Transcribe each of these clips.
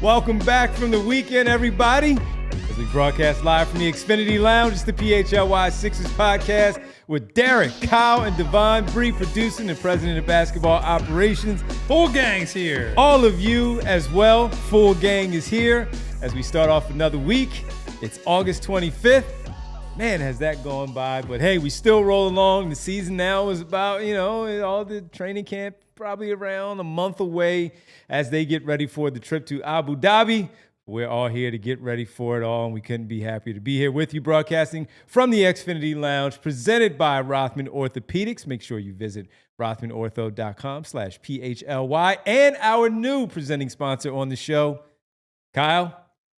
Welcome back from the weekend, everybody. As we broadcast live from the Xfinity Lounge, it's the PHLY Sixers podcast with Derek, Kyle, and Devon Bree producing and president of basketball operations. Full gang's here. All of you as well. Full gang is here as we start off another week. It's August 25th. Man, has that gone by. But hey, we still roll along. The season now is about, all the training camp probably around a month away as they get ready for the trip to Abu Dhabi. We're all here to get ready for it all, and we couldn't be happier to be here with you, broadcasting from the Xfinity Lounge, presented by Rothman Orthopedics. Make sure you visit rothmanortho.com/PHLY, and our new presenting sponsor on the show, Kyle.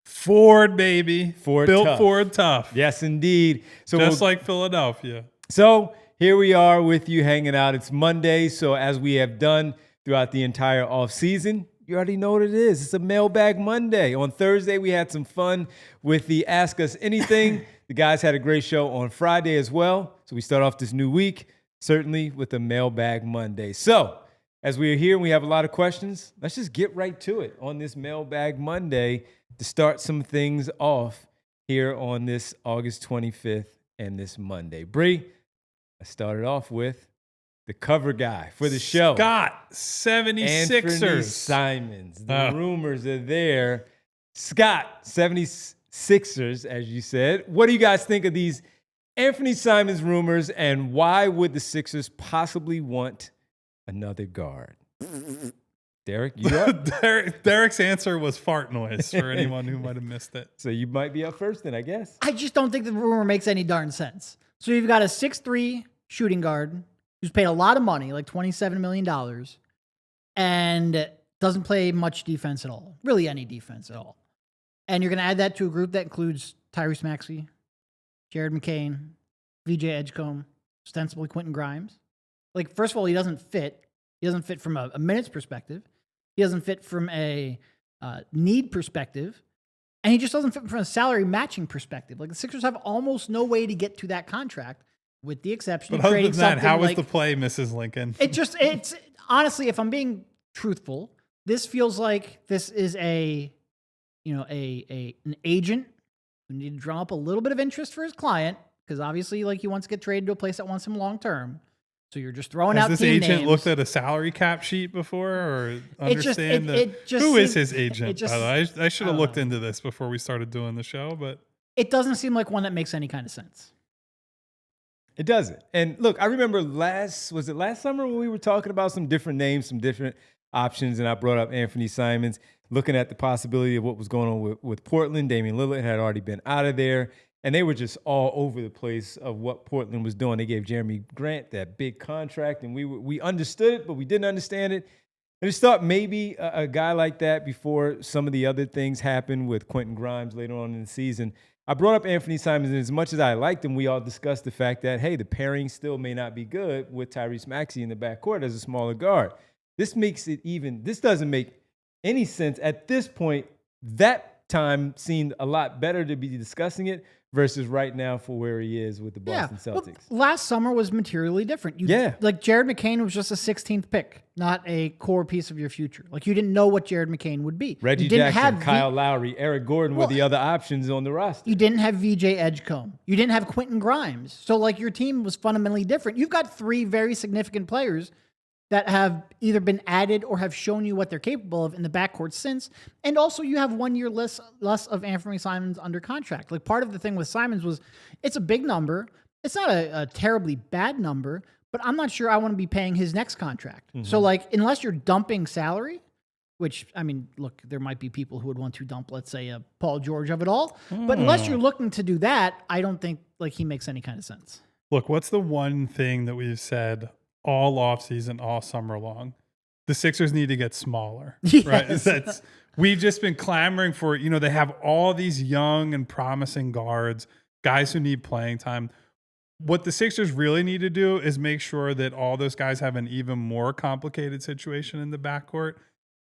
Ford, baby. Ford Built tough. Ford tough. Yes, indeed. So just like Philadelphia. So here we are with you hanging out. It's Monday, so as we have done throughout the entire offseason, you already know what it is. It's a Mailbag Monday. On Thursday, we had some fun with the Ask Us Anything. The guys had a great show on Friday as well. So we start off this new week, certainly with a Mailbag Monday. So as we are here and we have a lot of questions, let's just get right to it on this Mailbag Monday to start some things off here on this August 25th and this Monday. Bree, I started off with the cover guy for the show. Scott, 76ers. Anfernee Simons. The rumors are there. Scott, 76ers, as you said. What do you guys think of these Anfernee Simons rumors, and why would the Sixers possibly want another guard? Derek, you up? Derek's answer was fart noise for anyone who might have missed it. So you might be up first then, I guess. I just don't think the rumor makes any darn sense. So you've got a 6'3" shooting guard who's paid a lot of money, like $27 million, and doesn't play much defense at all, really any defense at all. And you're going to add that to a group that includes Tyrese Maxey, Jared McCain, VJ Edgecombe, ostensibly Quentin Grimes. Like, first of all, he doesn't fit. He doesn't fit from a minutes perspective. He doesn't fit from a need perspective. And he just doesn't fit from a salary matching perspective. Like, the Sixers have almost no way to get to that contract, with the exception of trading something. How was the play, Mrs. Lincoln? It's honestly, if I'm being truthful, this feels like this is an agent who needed to drum up a little bit of interest for his client, because obviously, like, he wants to get traded to a place that wants him long term. So you're just throwing out team names. Has this agent looked at a salary cap sheet before, or understand who is his agent? By the way, I should have looked into this before we started doing the show, but it doesn't seem like one that makes any kind of sense. It doesn't. And look, I remember last summer when we were talking about some different names, some different options, and I brought up Anfernee Simons, looking at the possibility of what was going on with Portland. Damian Lillard had already been out of there, and they were just all over the place of what Portland was doing. They gave Jeremy Grant that big contract, and we understood it, but we didn't understand it. I just thought maybe a guy like that, before some of the other things happened with Quentin Grimes later on in the season. I brought up Anfernee Simons, and as much as I liked him, we all discussed the fact that, hey, the pairing still may not be good with Tyrese Maxey in the backcourt as a smaller guard. This doesn't make any sense. At this point, that time seemed a lot better to be discussing it versus right now for where he is with the Boston Celtics. Well, last summer was materially different. Like, Jared McCain was just a 16th pick, not a core piece of your future. Like, you didn't know what Jared McCain would be. Reggie Jackson, Kyle Lowry, Eric Gordon were the other options on the roster. You didn't have VJ Edgecombe. You didn't have Quentin Grimes. So, like, your team was fundamentally different. You've got three very significant players that have either been added or have shown you what they're capable of in the backcourt since. And also, you have 1 year less of Anfernee Simons under contract. Like, part of the thing with Simons was it's a big number. It's not a terribly bad number, but I'm not sure I want to be paying his next contract. Mm-hmm. So, like, unless you're dumping salary, which, I mean, look, there might be people who would want to dump, let's say, a Paul George of it all. But unless you're looking to do that, I don't think, like, he makes any kind of sense. Look, what's the one thing that we've said all offseason, all summer long? The Sixers need to get smaller, yes. Right? We've just been clamoring for it. They have all these young and promising guards, guys who need playing time. What the Sixers really need to do is make sure that all those guys have an even more complicated situation in the backcourt,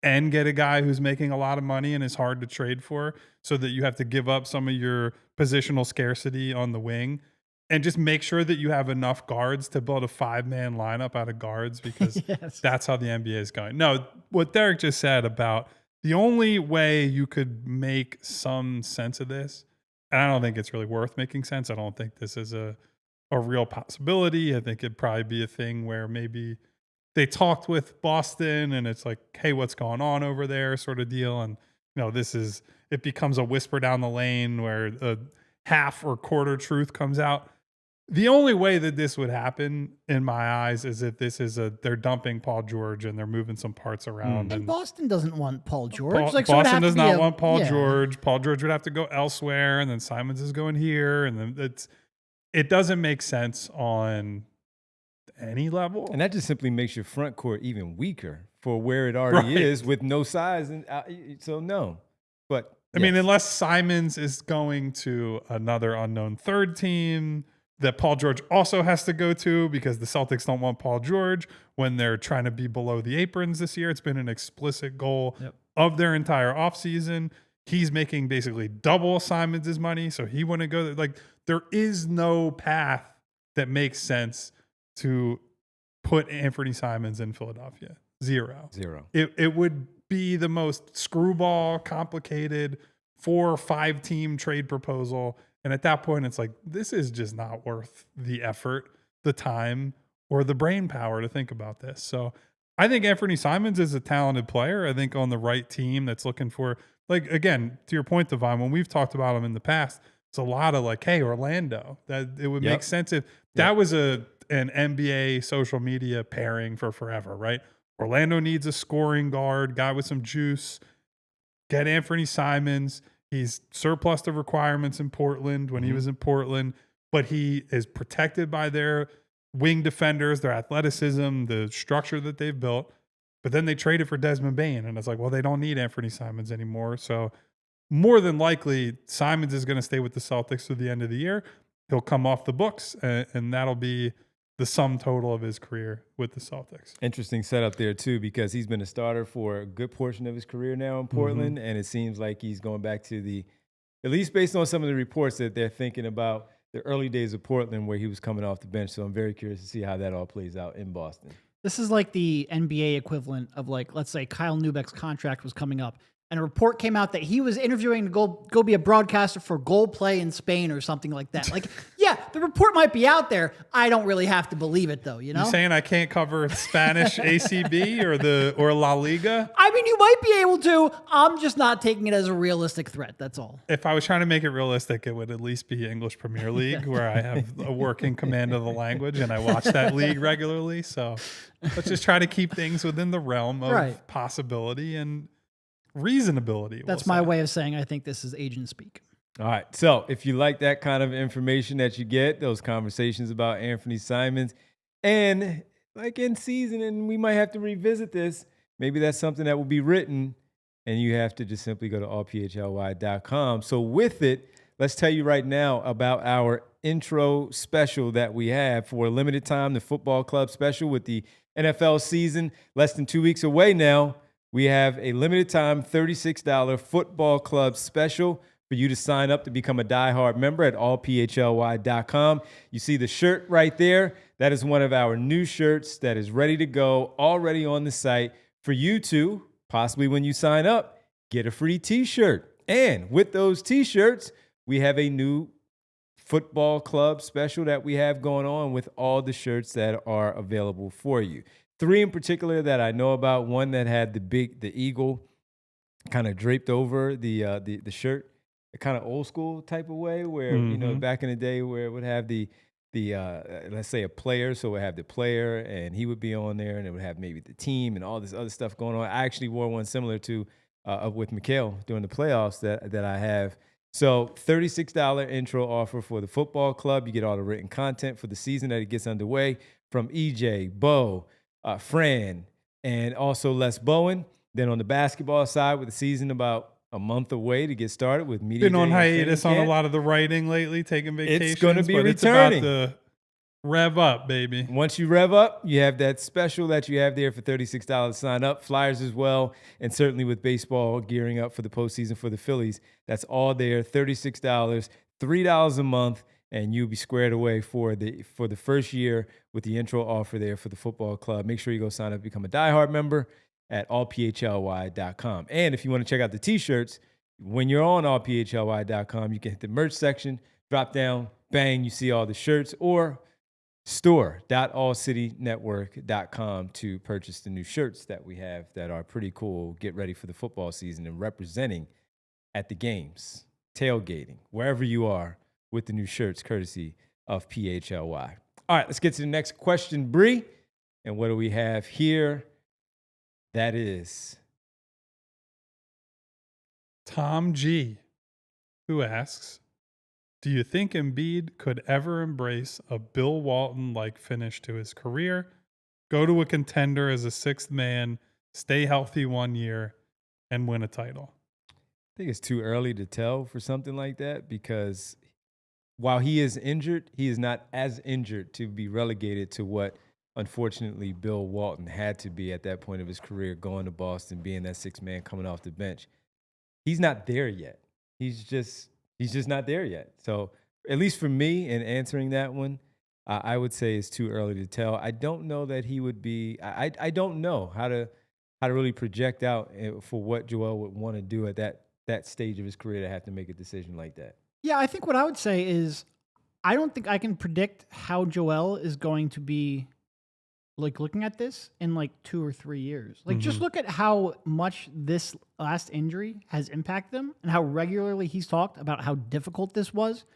and get a guy who's making a lot of money and is hard to trade for, so that you have to give up some of your positional scarcity on the wing. And just make sure that you have enough guards to build a 5-man lineup out of guards, because yes. That's how the NBA is going. No, what Derek just said about The only way you could make some sense of this, and I don't think it's really worth making sense. I don't think this is a real possibility. I think it'd probably be a thing where maybe they talked with Boston and it's like, hey, what's going on over there sort of deal. And, it becomes a whisper down the lane where a half or quarter truth comes out. The only way that this would happen in my eyes is if they're dumping Paul George and they're moving some parts around. And Boston doesn't want Paul George. Boston does not want Paul George. Paul George would have to go elsewhere, and then Simons is going here, and then it doesn't make sense on any level. And that just simply makes your front court even weaker for where it already is with no size. And so no, but I mean, unless Simons is going to another unknown third team that Paul George also has to go to because the Celtics don't want Paul George when they're trying to be below the aprons this year. It's been an explicit goal of their entire offseason. He's making basically double Simons' money, so he wouldn't go there. Like, there is no path that makes sense to put Anfernee Simons in Philadelphia. Zero. It would be the most screwball, complicated 4 or 5 team trade proposal. And at that point, it's like, this is just not worth the effort, the time, or the brain power to think about this. So I think Anfernee Simons is a talented player. I think on the right team that's looking for, like, again, to your point, Devon, when we've talked about him in the past, it's a lot of like, hey, Orlando, that it would make sense if that was an NBA social media pairing for forever, right? Orlando needs a scoring guard, guy with some juice. Get Anfernee Simons. He's surplus the requirements in Portland when he was in Portland, but he is protected by their wing defenders, their athleticism, the structure that they've built. But then they traded for Desmond Bane, and it's like, well, they don't need Anfernee Simons anymore. So more than likely, Simons is going to stay with the Celtics through the end of the year. He'll come off the books, and that'll be the sum total of his career with the Celtics. Interesting setup there, too, because he's been a starter for a good portion of his career now in Portland, and it seems like he's going back to at least based on some of the reports that they're thinking about the early days of Portland where he was coming off the bench. So I'm very curious to see how that all plays out in Boston. This is like the NBA equivalent of, like, let's say Kyle Neubeck's contract was coming up, and a report came out that he was interviewing to go be a broadcaster for Goal Play in Spain or something like that. Like, yeah, the report might be out there. I don't really have to believe it, though. You know, you're saying I can't cover Spanish ACB or La Liga? I mean, you might be able to. I'm just not taking it as a realistic threat. That's all. If I was trying to make it realistic, it would at least be English Premier League, where I have a working command of the language and I watch that league regularly. So let's just try to keep things within the realm of possibility and reasonability. That's my way of saying I think this is agent speak. All right. So if you like that kind of information that you get, those conversations about Anfernee Simons, and like in season, and we might have to revisit this, maybe that's something that will be written, and you have to just simply go to allphly.com. So with it, let's tell you right now about our intro special that we have for a limited time, the football club special with the NFL season less than 2 weeks away now. We have a limited time $36 football club special for you to sign up to become a diehard member at allphly.com. You see the shirt right there. That is one of our new shirts that is ready to go, already on the site for you to, possibly when you sign up, get a free t-shirt. And with those t-shirts, we have a new football club special that we have going on with all the shirts that are available for you. 3 in particular that I know about. One that had the eagle kind of draped over the shirt, a kind of old school type of way where, you know, back in the day where it would have the let's say a player. So it would have the player and he would be on there, and it would have maybe the team and all this other stuff going on. I actually wore one similar to with Mikhail during the playoffs that I have. So $36 intro offer for the football club. You get all the written content for the season that it gets underway from EJ, Bo, Fran, and also Les Bowen. Then on the basketball side, with the season about a month away to get started with media. Been on hiatus on a lot of the writing lately, taking vacations. It's going to be returning. It's about to rev up, baby. Once you rev up, you have that special that you have there for $36 to sign up. Flyers as well, and certainly with baseball gearing up for the postseason for the Phillies. That's all there, $36, $3 a month. And you'll be squared away for the first year with the intro offer there for the football club. Make sure you go sign up, become a diehard member. at allphly.com. And if you want to check out the t-shirts, when you're on allphly.com, you can hit the merch section, drop down, bang, you see all the shirts, or store.allcitynetwork.com to purchase the new shirts that we have that are pretty cool. Get ready for the football season and representing at the games, tailgating, wherever you are with the new shirts, courtesy of PHLY. All right, let's get to the next question, Bree. And what do we have here? That is Tom G, who asks, do you think Embiid could ever embrace a Bill Walton-like finish to his career, go to a contender as a sixth man, stay healthy 1 year, and win a title? I think it's too early to tell for something like that because while he is injured, he is not as injured to be relegated to what, unfortunately, Bill Walton had to be at that point of his career, going to Boston, being that sixth man coming off the bench. He's not there yet. He's just not there yet. So at least for me in answering that one, I would say it's too early to tell. I don't know that he would be. I don't know how to really project out for what Joel would want to do at that stage of his career to have to make a decision like that. Yeah, I think what I would say is I don't think I can predict how Joel is going to be like looking at this in like 2 or 3 years. Like just look at how much this last injury has impacted him and how regularly he's talked about how difficult this was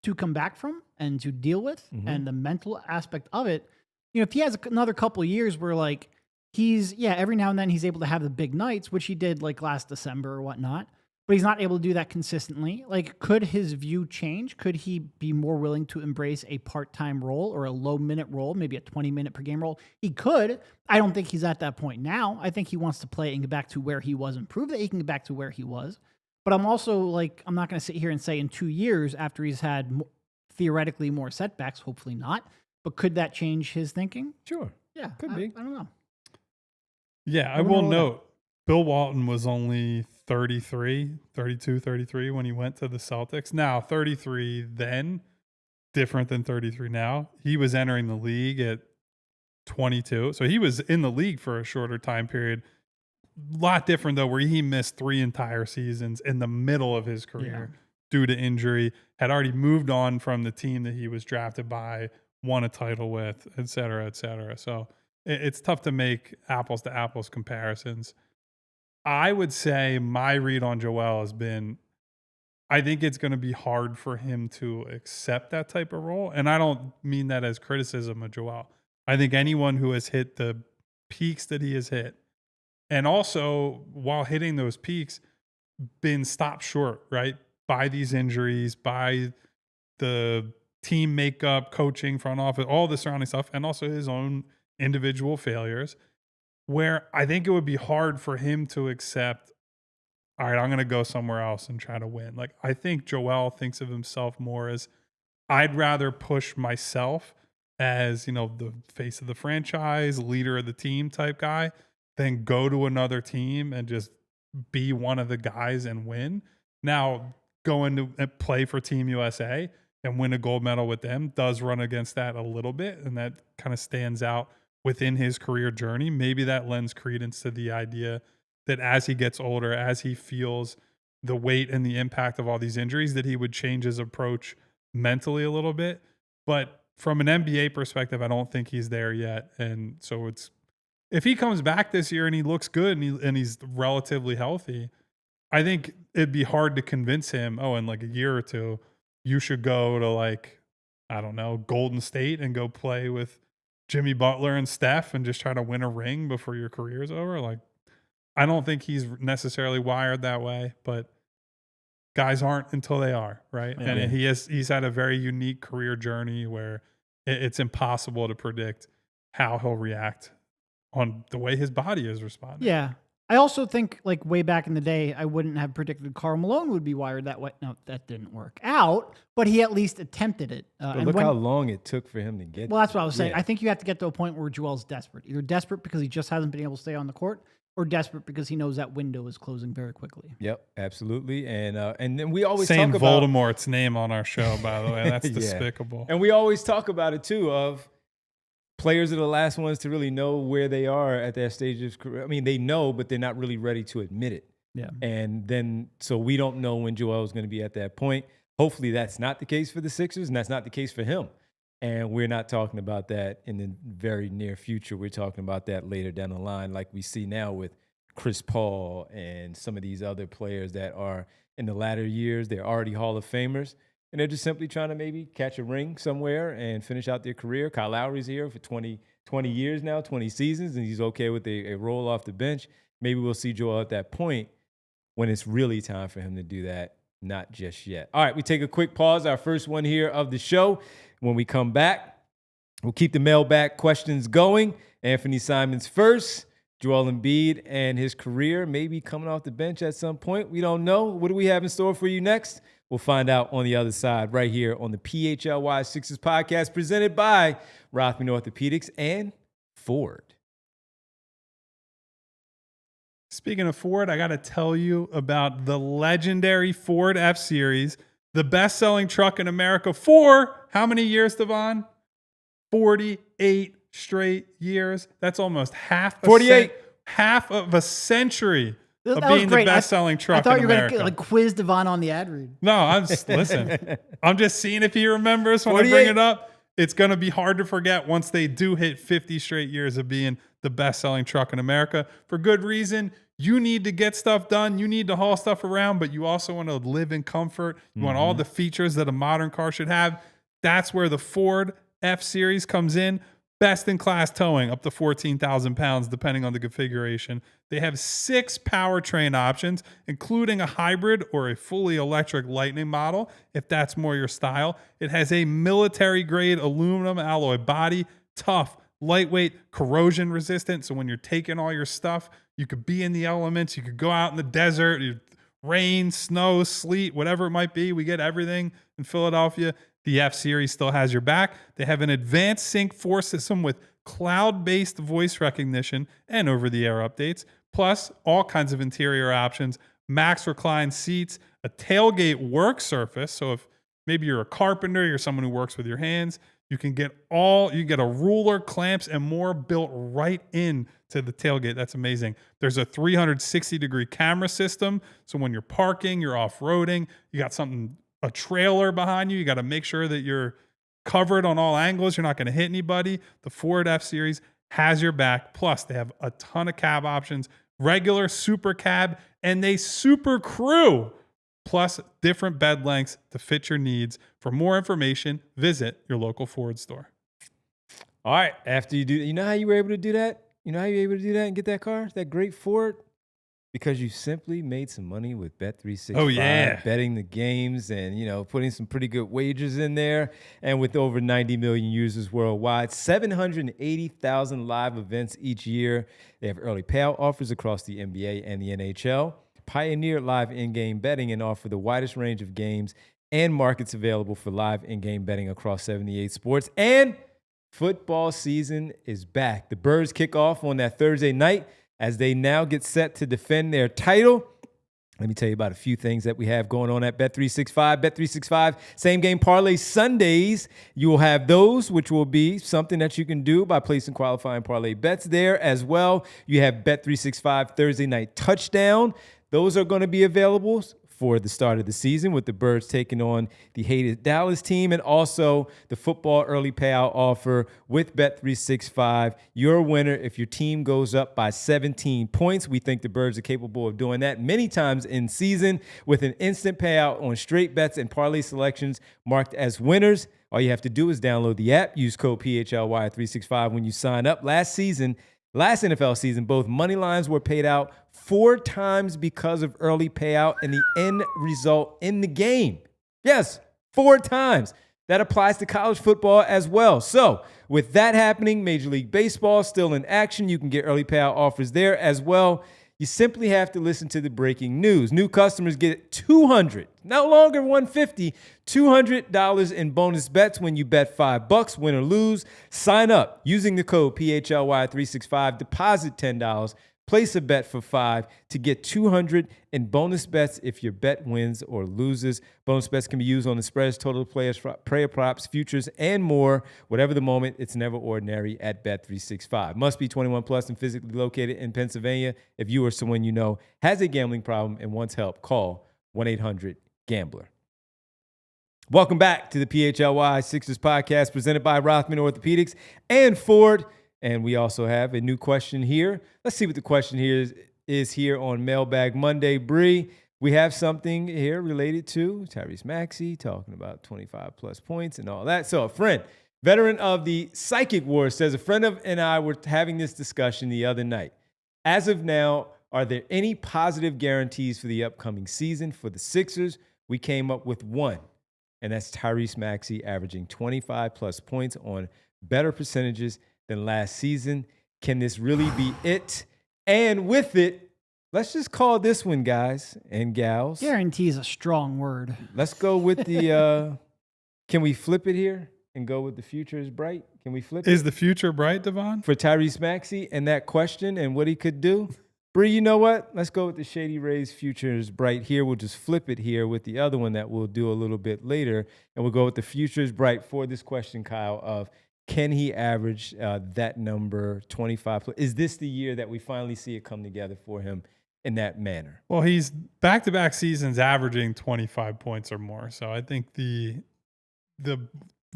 to come back from and to deal with and the mental aspect of it. You know, if he has another couple of years where like every now and then he's able to have the big nights, which he did like last December or whatnot, but he's not able to do that consistently. Like, could his view change? Could he be more willing to embrace a part-time role or a low-minute role, maybe a 20-minute per game role? He could. I don't think he's at that point now. I think he wants to play and get back to where he was and prove that he can get back to where he was. But I'm also like, I'm not going to sit here and say in 2 years after he's had theoretically more setbacks, hopefully not, but could that change his thinking? Sure. Yeah. Could be. I don't know. Yeah, I will note Bill Walton was only 33 when he went to the Celtics. Now, 33 then, different than 33 now. He was entering the league at 22. So he was in the league for a shorter time period. A lot different, though, where he missed 3 entire seasons in the middle of his career due to injury, had already moved on from the team that he was drafted by, won a title with, et cetera, et cetera. So it's tough to make apples to apples comparisons. I would say my read on Joel has been, I think it's going to be hard for him to accept that type of role. And I don't mean that as criticism of Joel. I think anyone who has hit the peaks that he has hit, and also while hitting those peaks, been stopped short, right? By these injuries, by the team makeup, coaching, front office, all the surrounding stuff, and also his own individual failures, where I think it would be hard for him to accept, all right, I'm going to go somewhere else and try to win. Like, I think Joel thinks of himself more as, I'd rather push myself as, you know, the face of the franchise, leader of the team type guy, than go to another team and just be one of the guys and win. Now, going to play for Team USA and win a gold medal with them does run against that a little bit, and that kind of stands out within his career journey. Maybe that lends credence to the idea that as he gets older, as he feels the weight and the impact of all these injuries, that he would change his approach mentally a little bit. But from an NBA perspective, I don't think he's there yet. And so it's, if he comes back this year and he looks good and he's relatively healthy, I think it'd be hard to convince him, oh, in like a year or two, you should go to like, I don't know, Golden State and go play with Jimmy Butler and Steph and just try to win a ring before your career's over. Like, I don't think he's necessarily wired that way, but guys aren't until they are, right? Yeah. And he's had a very unique career journey where it's impossible to predict how he'll react on the way his body is responding. Yeah. I also think, like, way back in the day, I wouldn't have predicted Karl Malone would be wired that way. No, that didn't work out, but he at least attempted it. But look how long it took for him to get Well, that's what I was saying. Yeah. I think you have to get to a point where Joel's desperate. Either desperate because he just hasn't been able to stay on the court, or desperate because he knows that window is closing very quickly. Yep, absolutely. And then we always saying talk about Voldemort's name on our show, by the way. That's despicable. And we always talk about it too, of players are the last ones to really know where they are at that stage of career. I mean, they know, but they're not really ready to admit it. Yeah. And then, so we don't know when Joel is going to be at that point. Hopefully that's not the case for the Sixers, and that's not the case for him. And we're not talking about that in the very near future. We're talking about that later down the line, like we see now with Chris Paul and some of these other players that are in the latter years. They're already Hall of Famers, and they're just simply trying to maybe catch a ring somewhere and finish out their career. Kyle Lowry's here for 20 years now, 20 seasons, and he's okay with a roll off the bench. Maybe we'll see Joel at that point when it's really time for him to do that. Not just yet. All right, we take a quick pause, our first one here of the show. When we come back, we'll keep the mailbag questions going. Anfernee Simons first, Joel Embiid and his career maybe coming off the bench at some point. We don't know. What do we have in store for you next? We'll find out on the other side right here on the PHLY Sixers podcast presented by Rothman Orthopedics and Ford. Speaking of Ford, I got to tell you about the legendary Ford F-Series, the best-selling truck in America for how many years, Devon? 48 straight years. That's almost half 48. Half of a century of That was being the great. best-selling truck I thought in you were America. going to quiz Devon on the ad read. No, I'm just, listen. I'm just seeing if he remembers when 48. I bring it up. It's going to be hard to forget once they do hit 50 straight years of being the best-selling truck in America. For good reason. You need to get stuff done. You need to haul stuff around, but you also want to live in comfort. You want all the features that a modern car should have. That's where the Ford F-Series comes in. Best-in-class towing, up to 14,000 pounds, depending on the configuration. They have 6 powertrain options, including a hybrid or a fully electric Lightning model, if that's more your style. It has a military-grade aluminum alloy body, tough, lightweight, corrosion resistant. So when you're taking all your stuff, you could be in the elements. You could go out in the desert, rain, snow, sleet, whatever it might be. We get everything in Philadelphia. The F-Series still has your back. They have an advanced Sync 4 system with cloud-based voice recognition and over-the-air updates, plus all kinds of interior options, max recline seats, a tailgate work surface. So if maybe you're a carpenter, you're someone who works with your hands, you get a ruler, clamps, and more built right in to the tailgate. That's amazing. There's a 360-degree camera system. So when you're parking, you're off-roading, you got a trailer behind you. You got to make sure that you're covered on all angles. You're not going to hit anybody. The Ford F-Series has your back. Plus, they have a ton of cab options, regular, super cab, and they super crew. Plus, different bed lengths to fit your needs. For more information, visit your local Ford store. All right, after you do, you know how you were able to do that? You know how you were able to do that and get that car, that great Ford? Because you simply made some money with Bet365. Oh, yeah. Betting the games and, putting some pretty good wagers in there. And with over 90 million users worldwide, 780,000 live events each year. They have early payout offers across the NBA and the NHL. Pioneer live in-game betting and offer the widest range of games and markets available for live in-game betting across 78 sports. And football season is back. The Birds kick off on that Thursday night as they now get set to defend their title. Let me tell you about a few things that we have going on at Bet365. Bet365 same game parlay Sundays. You will have those, which will be something that you can do by placing qualifying parlay bets there as well. You have Bet365 Thursday night touchdown. Those are going to be available for the start of the season with the Birds taking on the hated Dallas team, and also the football early payout offer with Bet365. Your winner if your team goes up by 17 points. We think the Birds are capable of doing that many times in season with an instant payout on straight bets and parlay selections marked as winners. All you have to do is download the app, use code PHLY365 when you sign up. Last NFL season, both money lines were paid out 4 times because of early payout and the end result in the game. Yes, 4 times. That applies to college football as well. So with that happening, Major League Baseball still in action. You can get early payout offers there as well. You simply have to listen to the breaking news. New customers get $200, no longer $150, $200 in bonus bets when you bet $5, win or lose. Sign up using the code PHLY365, deposit $10, Place a bet for $5 to get $200 in bonus bets if your bet wins or loses. Bonus bets can be used on the spreads, total players, player props, futures, and more. Whatever the moment, it's never ordinary at Bet365. Must be 21 plus and physically located in Pennsylvania. If you or someone you know has a gambling problem and wants help, call 1-800-GAMBLER. Welcome back to the PHLY Sixers podcast presented by Rothman Orthopedics and Ford. And we also have a new question here. Let's see what the question here is here on Mailbag Monday. Bree, we have something here related to Tyrese Maxey talking about 25-plus points and all that. So a friend, veteran of the Psychic Wars, says, a friend and I were having this discussion the other night. As of now, are there any positive guarantees for the upcoming season for the Sixers? We came up with one, and that's Tyrese Maxey averaging 25-plus points on better percentages than last season. Can this really be it? And with it, let's just call this one, guys and gals. Guarantee is a strong word. Let's go with the, can we flip it here and go with the future is bright? Can we flip it? Is the future bright, Devon? For Tyrese Maxey and that question and what he could do? Bree, you know what? Let's go with the Shady Rays future is bright here. We'll just flip it here with the other one that we'll do a little bit later. And we'll go with the future is bright for this question, Kyle, of can he average that number 25? Is this the year that we finally see it come together for him in that manner? Well, he's back-to-back seasons averaging 25 points or more. So I think the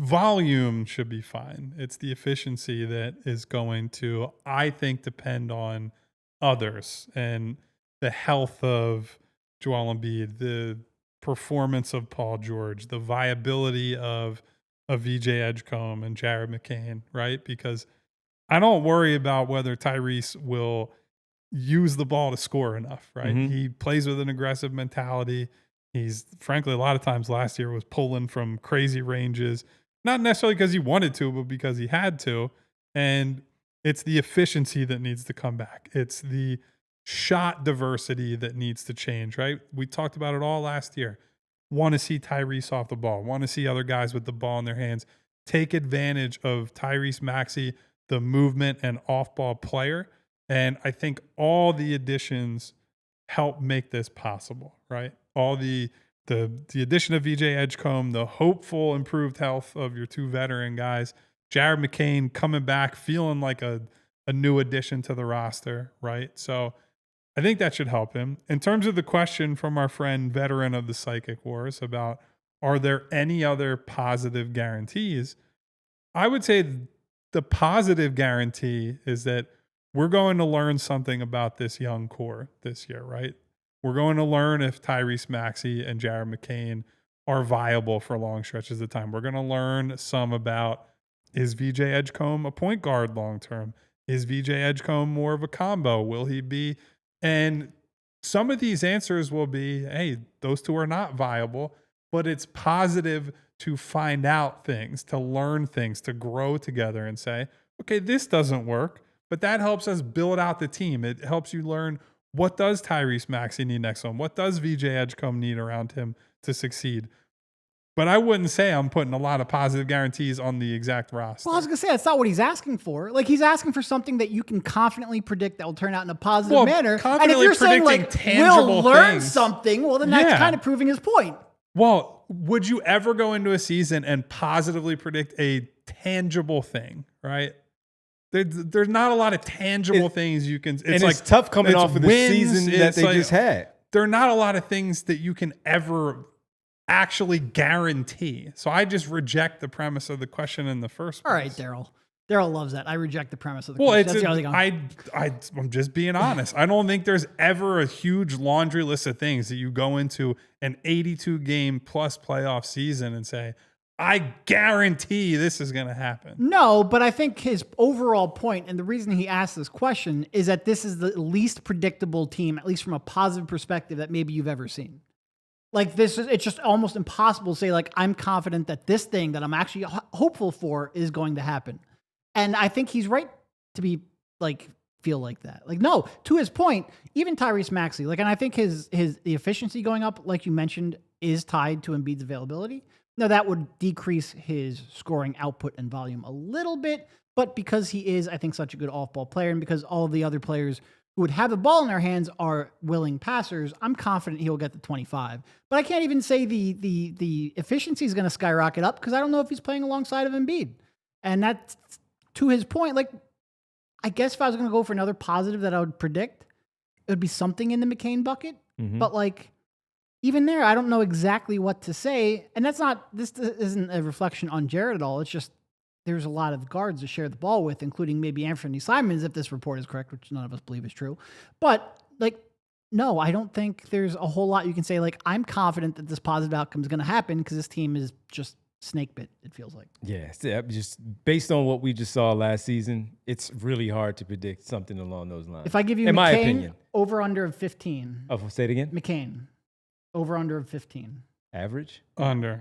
volume should be fine. It's the efficiency that is going to, I think, depend on others and the health of Joel Embiid, the performance of Paul George, the viability of VJ Edgecombe and Jared McCain, right? Because I don't worry about whether Tyrese will use the ball to score enough, right? Mm-hmm. He plays with an aggressive mentality. He's, frankly, a lot of times last year was pulling from crazy ranges, not necessarily because he wanted to, but because he had to. And it's the efficiency that needs to come back. It's the shot diversity that needs to change, right? We talked about it all last year. Want to see Tyrese off the ball, want to see other guys with the ball in their hands take advantage of Tyrese Maxey, the movement and off-ball player. And I think all the additions help make this possible, right? All the addition of VJ Edgecombe, the hopeful improved health of your two veteran guys, Jared McCain coming back, feeling like a new addition to the roster, right? So I think that should help him. In terms of the question from our friend, veteran of the Psychic Wars, about are there any other positive guarantees? I would say the positive guarantee is that we're going to learn something about this young core this year, right? We're going to learn if Tyrese Maxey and Jared McCain are viable for long stretches of time. We're going to learn some about, is VJ Edgecombe a point guard long-term? Is VJ Edgecombe more of a combo? Will he be? And some of these answers will be, hey, those two are not viable, but it's positive to find out things, to learn things, to grow together and say, okay, this doesn't work, but that helps us build out the team. It helps you learn, what does Tyrese Maxey need next one? What does VJ Edgecombe need around him to succeed? But I wouldn't say I'm putting a lot of positive guarantees on the exact roster. Well, I was going to say, that's not what he's asking for. Like, he's asking for something that you can confidently predict that will turn out in a positive manner. And if you're saying, like, we'll learn something, well, then that's kind of proving his point. Well, would you ever go into a season and positively predict a tangible thing, right? There's not a lot of tangible things you can. It's tough coming off of the season that they just had. There are not a lot of things that you can ever actually guarantee. So I just reject the premise of the question in the first place. All right, Daryl. Daryl loves that. I reject the premise of the question. I'm just being honest. I don't think there's ever a huge laundry list of things that you go into an 82 game plus playoff season and say, I guarantee this is going to happen. No, but I think his overall point, and the reason he asked this question, is that this is the least predictable team, at least from a positive perspective, that maybe you've ever seen. Like, it's just almost impossible to say, like, I'm confident that this thing that I'm actually hopeful for is going to happen. And I think he's right to be, like, feel like that. Like, no, to his point, even Tyrese Maxey, like, and I think the efficiency going up, like you mentioned, is tied to Embiid's availability. Now, that would decrease his scoring output and volume a little bit, but because he is, I think, such a good off-ball player, and because all of the other players who would have the ball in their hands are willing passers, I'm confident he'll get the 25. But I can't even say the efficiency is going to skyrocket up because I don't know if he's playing alongside of Embiid. And that's, to his point, like, I guess if I was going to go for another positive that I would predict, it would be something in the McCain bucket. But, like, even there, I don't know exactly what to say. And this isn't a reflection on Jared at all. It's just there's a lot of guards to share the ball with, including maybe Anfernee Simons, if this report is correct, which none of us believe is true. But, like, no, I don't think there's a whole lot you can say. Like, I'm confident that this positive outcome is going to happen because this team is just snake bit, it feels like. Yeah, just based on what we just saw last season, it's really hard to predict something along those lines. If I give you in McCain, my opinion, over under of 15. Oh, say it again. McCain, over under of 15. Average? Under.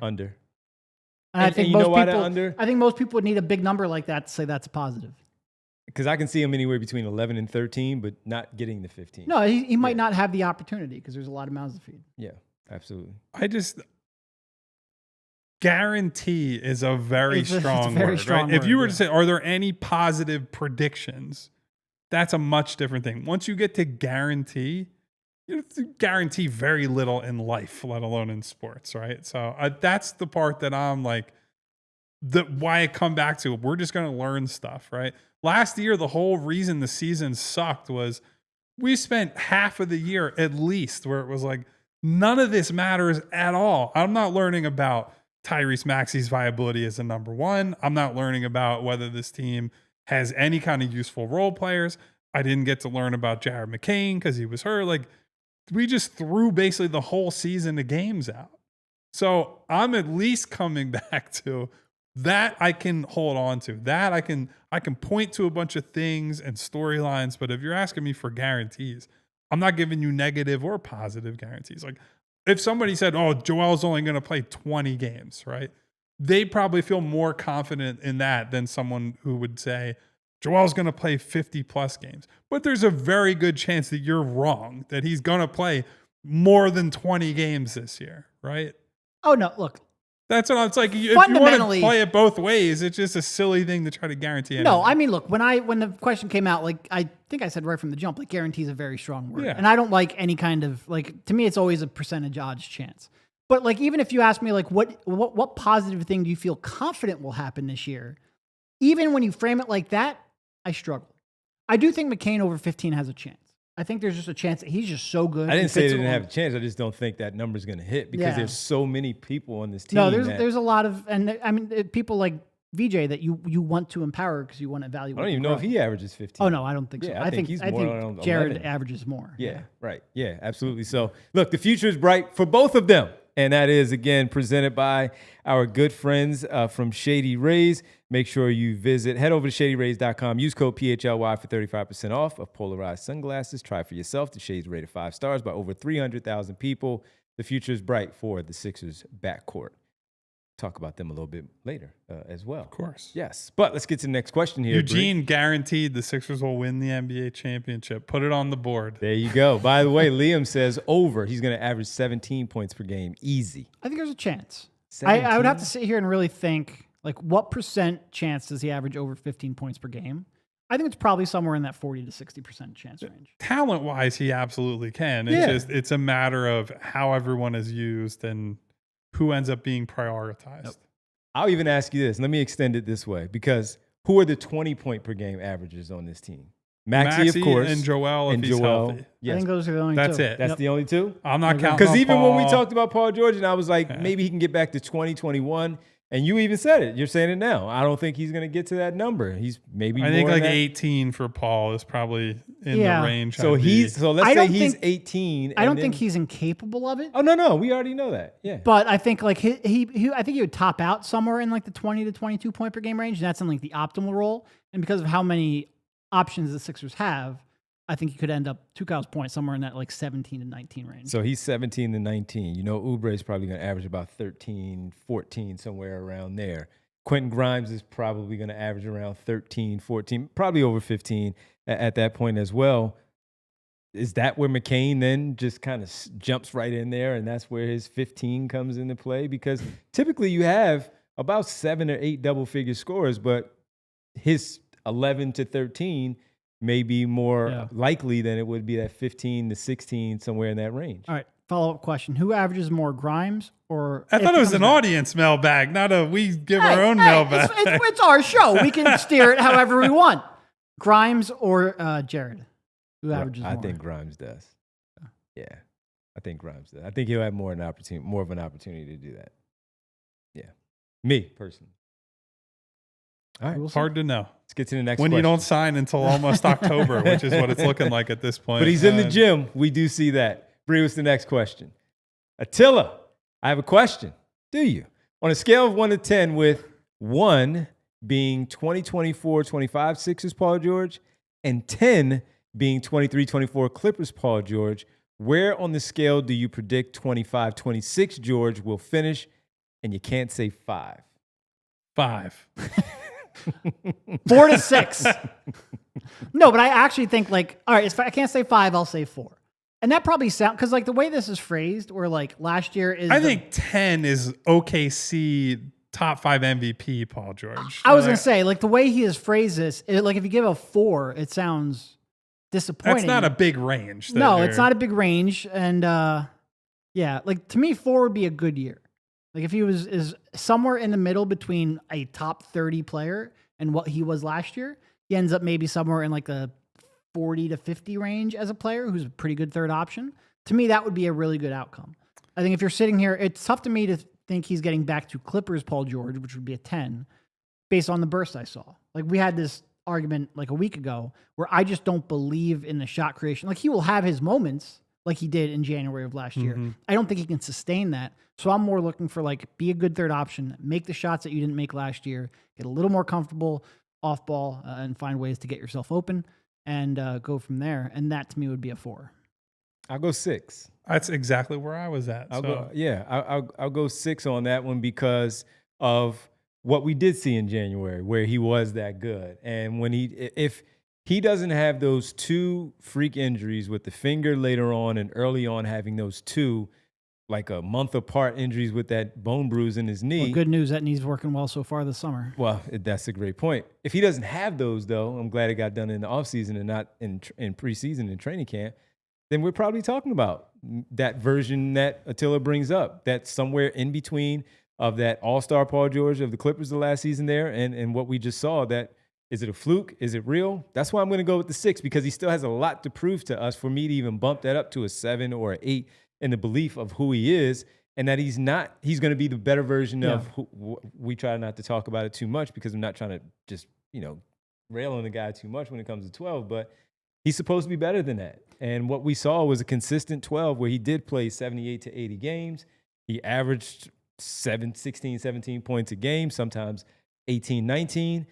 And I think you know why they're under? I think most people would need a big number like that to say that's a positive. Because I can see him anywhere between 11 and 13, but not getting the 15. No, he might not have the opportunity because there's a lot of mouths to feed. Yeah, absolutely. Guarantee is a very strong word, right? If you were to say, are there any positive predictions? That's a much different thing. Once you get to guarantee, you have to guarantee very little in life, let alone in sports, right? So that's the part that I'm like, why I come back to. We're just going to learn stuff, right? Last year, the whole reason the season sucked was we spent half of the year at least where it was like, none of this matters at all. I'm not learning about Tyrese Maxey's viability as a number one. I'm not learning about whether this team has any kind of useful role players. I didn't get to learn about Jared McCain because he was hurt. Like, we just threw basically the whole season of games out. So I'm at least coming back to that I can hold on to. That I can point to a bunch of things and storylines. But if you're asking me for guarantees, I'm not giving you negative or positive guarantees. Like, if somebody said, oh, Joel's only going to play 20 games, right? They probably feel more confident in that than someone who would say, Joel's going to play 50 plus games. But there's a very good chance that you're wrong, that he's going to play more than 20 games this year, right? Oh, no, look. That's what it's like. If you want to play it both ways, it's just a silly thing to try to guarantee anything. No, I mean, look, when the question came out, like, I think I said right from the jump, like, guarantee is a very strong word. Yeah. And I don't like any kind of, like, to me, it's always a percentage odds chance. But, like, even if you ask me, like, what positive thing do you feel confident will happen this year? Even when you frame it like that, I struggle. I do think McCain over 15 has a chance. I think there's just a chance that he's just so good. I didn't say they didn't have a chance. I just don't think that number's going to hit because there's so many people on this team. No, there's a lot of, and I mean, people like VJ that you want to empower because you want to evaluate. I don't even know if he averages 15. Oh, no, I don't think so. I think he's more on Jared 11. averages more. Yeah, right. Yeah, absolutely. So, look, the future is bright for both of them. And that is, again, presented by our good friends from Shady Rays. Make sure you head over to shadyrays.com. Use code PHLY for 35% off of polarized sunglasses. Try for yourself. The Shades rated 5 stars by over 300,000 people. The future is bright for the Sixers backcourt. Talk about them a little bit later as well. Of course. Yes. But let's get to the next question here. Eugene guaranteed the Sixers will win the NBA championship. Put it on the board. There you go. By the way, Liam says over. He's going to average 17 points per game. Easy. I think there's a chance. I would have to sit here and really think, like, what % chance does he average over 15 points per game? I think it's probably somewhere in that 40 to 60% chance range. Talent-wise, he absolutely can. It's a matter of how everyone is used and who ends up being prioritized. Nope. I'll even ask you this. Let me extend it this way, because who are the 20-point per game averages on this team? Maxey, of course. And Joel, if he's healthy. Yes. I think those are the only That's two. it. That's the only two? I'm not counting because even Paul. when we talked about Paul George, and I was like, maybe he can get back to 2021. And you even said it. You're saying it now. I don't think he's going to get to that number. He's maybe I think more like than 18 for Paul is probably in the range. So let's say he's 18. I don't think he's incapable of it. Oh no, we already know that. Yeah. But I think like I think he would top out somewhere in like the 20 to 22 point per game range. And that's in like the optimal role. And because of how many options the Sixers have, I think he could end up, to Kyle's point, somewhere in that like 17 to 19 range. So he's 17 to 19. You know, Oubre is probably going to average about 13, 14, somewhere around there. Quentin Grimes is probably going to average around 13, 14, probably over 15 at that point as well. Is that where McCain then just kind of jumps right in there, and that's where his 15 comes into play? Because typically you have about 7 or 8 double-figure scorers, but his 11 to 13 may be more Yeah. likely than it would be that 15 to 16, somewhere in that range. All right. Follow-up question. Who averages more, Grimes or... I if thought it was comes an back? audience mailbag, not a we give Hey, our own hey, mailbag. It's our show. We can steer it however we want. Grimes or Jared? Who averages I more? think Grimes does. Yeah, I think Grimes does. I think he'll have more of an opportunity to do that. Yeah, me personally. All right, We'll see. Hard to know. let's get to the next When question. you don't sign until almost October, which is what it's looking like at this point. But he's in the And gym. We do see that. Bring us the next question. Attila, I have a question. Do you? On a scale of 1 to 10, with 1 being 2024-25 Sixers Paul George and 10 being 23-24 Clippers Paul George, where on the scale do you predict 25-26 George will finish? And you can't say 5. 5. 4 to 6. No, but I actually think like, all right, if I can't say 5, I'll say 4. And that probably sounds, because like the way this is phrased, where like last year is. I think 10 is OKC top 5 MVP Paul George. I was going to say, like the way he has phrased this, like if you give a 4, it sounds disappointing. That's not a big range. No, it's not a big range. And yeah, like to me, 4 would be a good year. Like if he is somewhere in the middle between a top 30 player and what he was last year, he ends up maybe somewhere in like the 40 to 50 range as a player who's a pretty good third option. To me, that would be a really good outcome. I think if you're sitting here, it's tough to me to think he's getting back to Clippers Paul George, which would be a 10, based on the burst I saw. Like we had this argument like a week ago where I just don't believe in the shot creation. Like he will have his moments like he did in January of last year. I don't think he can sustain that. So I'm more looking for like, be a good third option, make the shots that you didn't make last year, get a little more comfortable off ball and find ways to get yourself open and go from there. And that to me would be a 4. I'll go 6. That's exactly where I was at. I'll go 6 on that one because of what we did see in January, where he was that good. And when if he doesn't have those 2 freak injuries with the finger later on and early on having those 2, like a month apart injuries with that bone bruise in his knee. Well, good news, that knee's working well so far this summer. Well, that's a great point. If he doesn't have those, though, I'm glad it got done in the offseason and not in preseason and training camp, then we're probably talking about that version that Attila brings up. That's somewhere in between of that all-star Paul George of the Clippers the last season there and what we just saw. That is it a fluke? Is it real? That's why I'm going to go with the 6 because he still has a lot to prove to us for me to even bump that up to a 7 or an 8 in the belief of who he is and that he's going to be the better version of who we try not to talk about it too much because I'm not trying to just, rail on the guy too much when it comes to 12, but he's supposed to be better than that. And what we saw was a consistent 12 where he did play 78 to 80 games. He averaged 16, 17 points a game, sometimes 18, 19.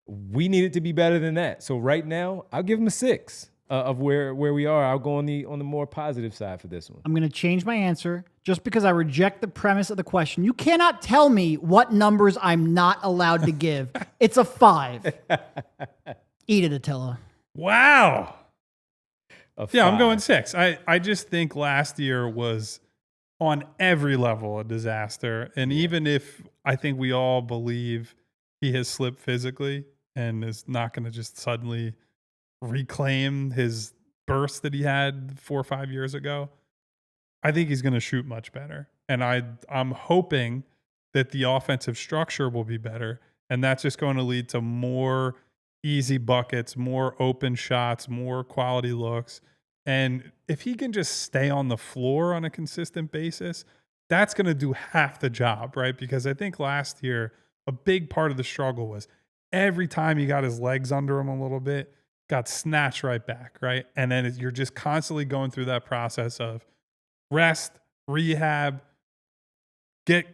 We needed to be better than that. So right now, I'll give him a 6 of where we are. I'll go on the more positive side for this one. I'm going to change my answer just because I reject the premise of the question. You cannot tell me what numbers I'm not allowed to give. It's a 5. Eat it, Attila. Wow. Yeah, I'm going 6. I just think last year was on every level a disaster. And even if I think we all believe he has slipped physically and is not going to just suddenly reclaim his burst that he had 4 or 5 years ago, I think he's going to shoot much better. And I'm hoping that the offensive structure will be better. And that's just going to lead to more easy buckets, more open shots, more quality looks. And if he can just stay on the floor on a consistent basis, that's going to do half the job, right? Because I think last year, a big part of the struggle was every time he got his legs under him a little bit, got snatched right back, right? And then you're just constantly going through that process of rest, rehab,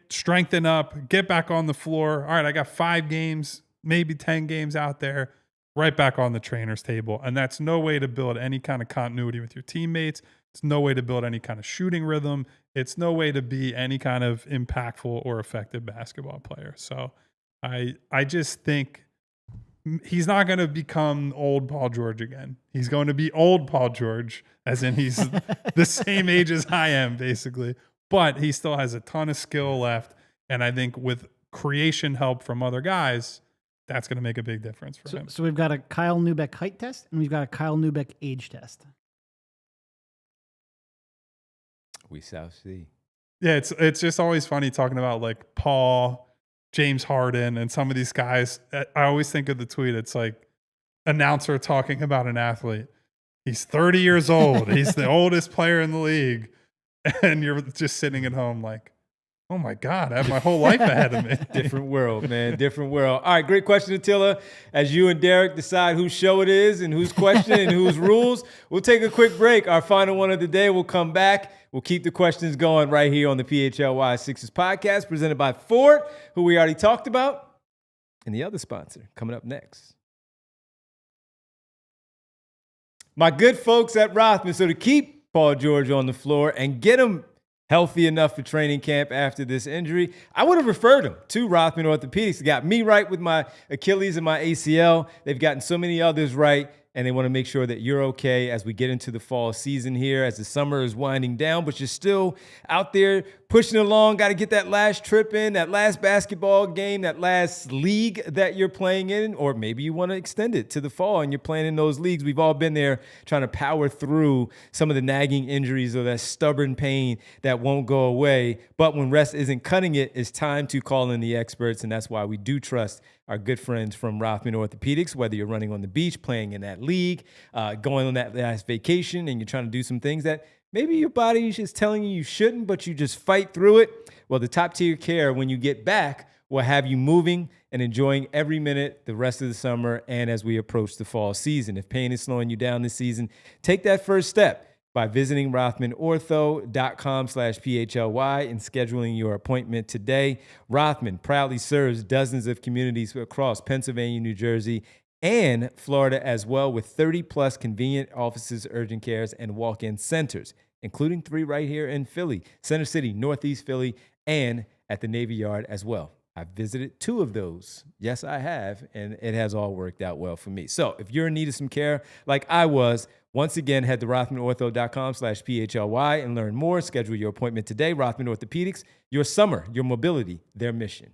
strengthen up, get back on the floor. All right, I got 5 games, maybe 10 games out there, right back on the trainer's table. And that's no way to build any kind of continuity with your teammates. It's no way to build any kind of shooting rhythm. It's no way to be any kind of impactful or effective basketball player. So I just think he's not going to become old Paul George again. He's going to be old Paul George, as in he's the same age as I am, basically. But he still has a ton of skill left. And I think with creation help from other guys, that's going to make a big difference for him. So we've got a Kyle Neubeck height test, and we've got a Kyle Neubeck age test. We shall see. Yeah, it's just always funny talking about like Paul, James Harden, and some of these guys. I always think of the tweet. It's like announcer talking about an athlete. He's 30 years old. He's the oldest player in the league. And you're just sitting at home like, oh my God, I have my whole life ahead of me. Different world, man. Different world. All right, great question, Attila. As you and Derek decide whose show it is and whose question and whose rules, we'll take a quick break. Our final one of the day. We'll come back. We'll keep the questions going right here on the PHLY Sixers podcast, presented by Ford, who we already talked about, and the other sponsor coming up next. My good folks at Rothman. So to keep Paul George on the floor and get him healthy enough for training camp after this injury, I would have referred him to Rothman Orthopedics. They got me right with my Achilles and my ACL. They've gotten so many others right, and they want to make sure that you're okay as we get into the fall season here, as the summer is winding down, but you're still out there pushing along, got to get that last trip in, that last basketball game, that last league that you're playing in, or maybe you want to extend it to the fall and you're playing in those leagues. We've all been there trying to power through some of the nagging injuries or that stubborn pain that won't go away. But when rest isn't cutting it, it's time to call in the experts, and that's why we do trust our good friends from Rothman Orthopedics. Whether you're running on the beach, playing in that league, going on that last vacation, and you're trying to do some things that maybe your body is telling you shouldn't, but you just fight through it. Well, the top tier care when you get back will have you moving and enjoying every minute the rest of the summer and as we approach the fall season. If pain is slowing you down this season, take that first step by visiting rothmanortho.com/PHLY and scheduling your appointment today. Rothman proudly serves dozens of communities across Pennsylvania, New Jersey, and Florida as well, with 30-plus convenient offices, urgent cares, and walk-in centers, including 3 right here in Philly, Center City, Northeast Philly, and at the Navy Yard as well. I've visited 2 of those. Yes, I have, and it has all worked out well for me. So if you're in need of some care like I was, once again, head to rothmanortho.com/PHLY and learn more. Schedule your appointment today. Rothman Orthopedics, your summer, your mobility, their mission.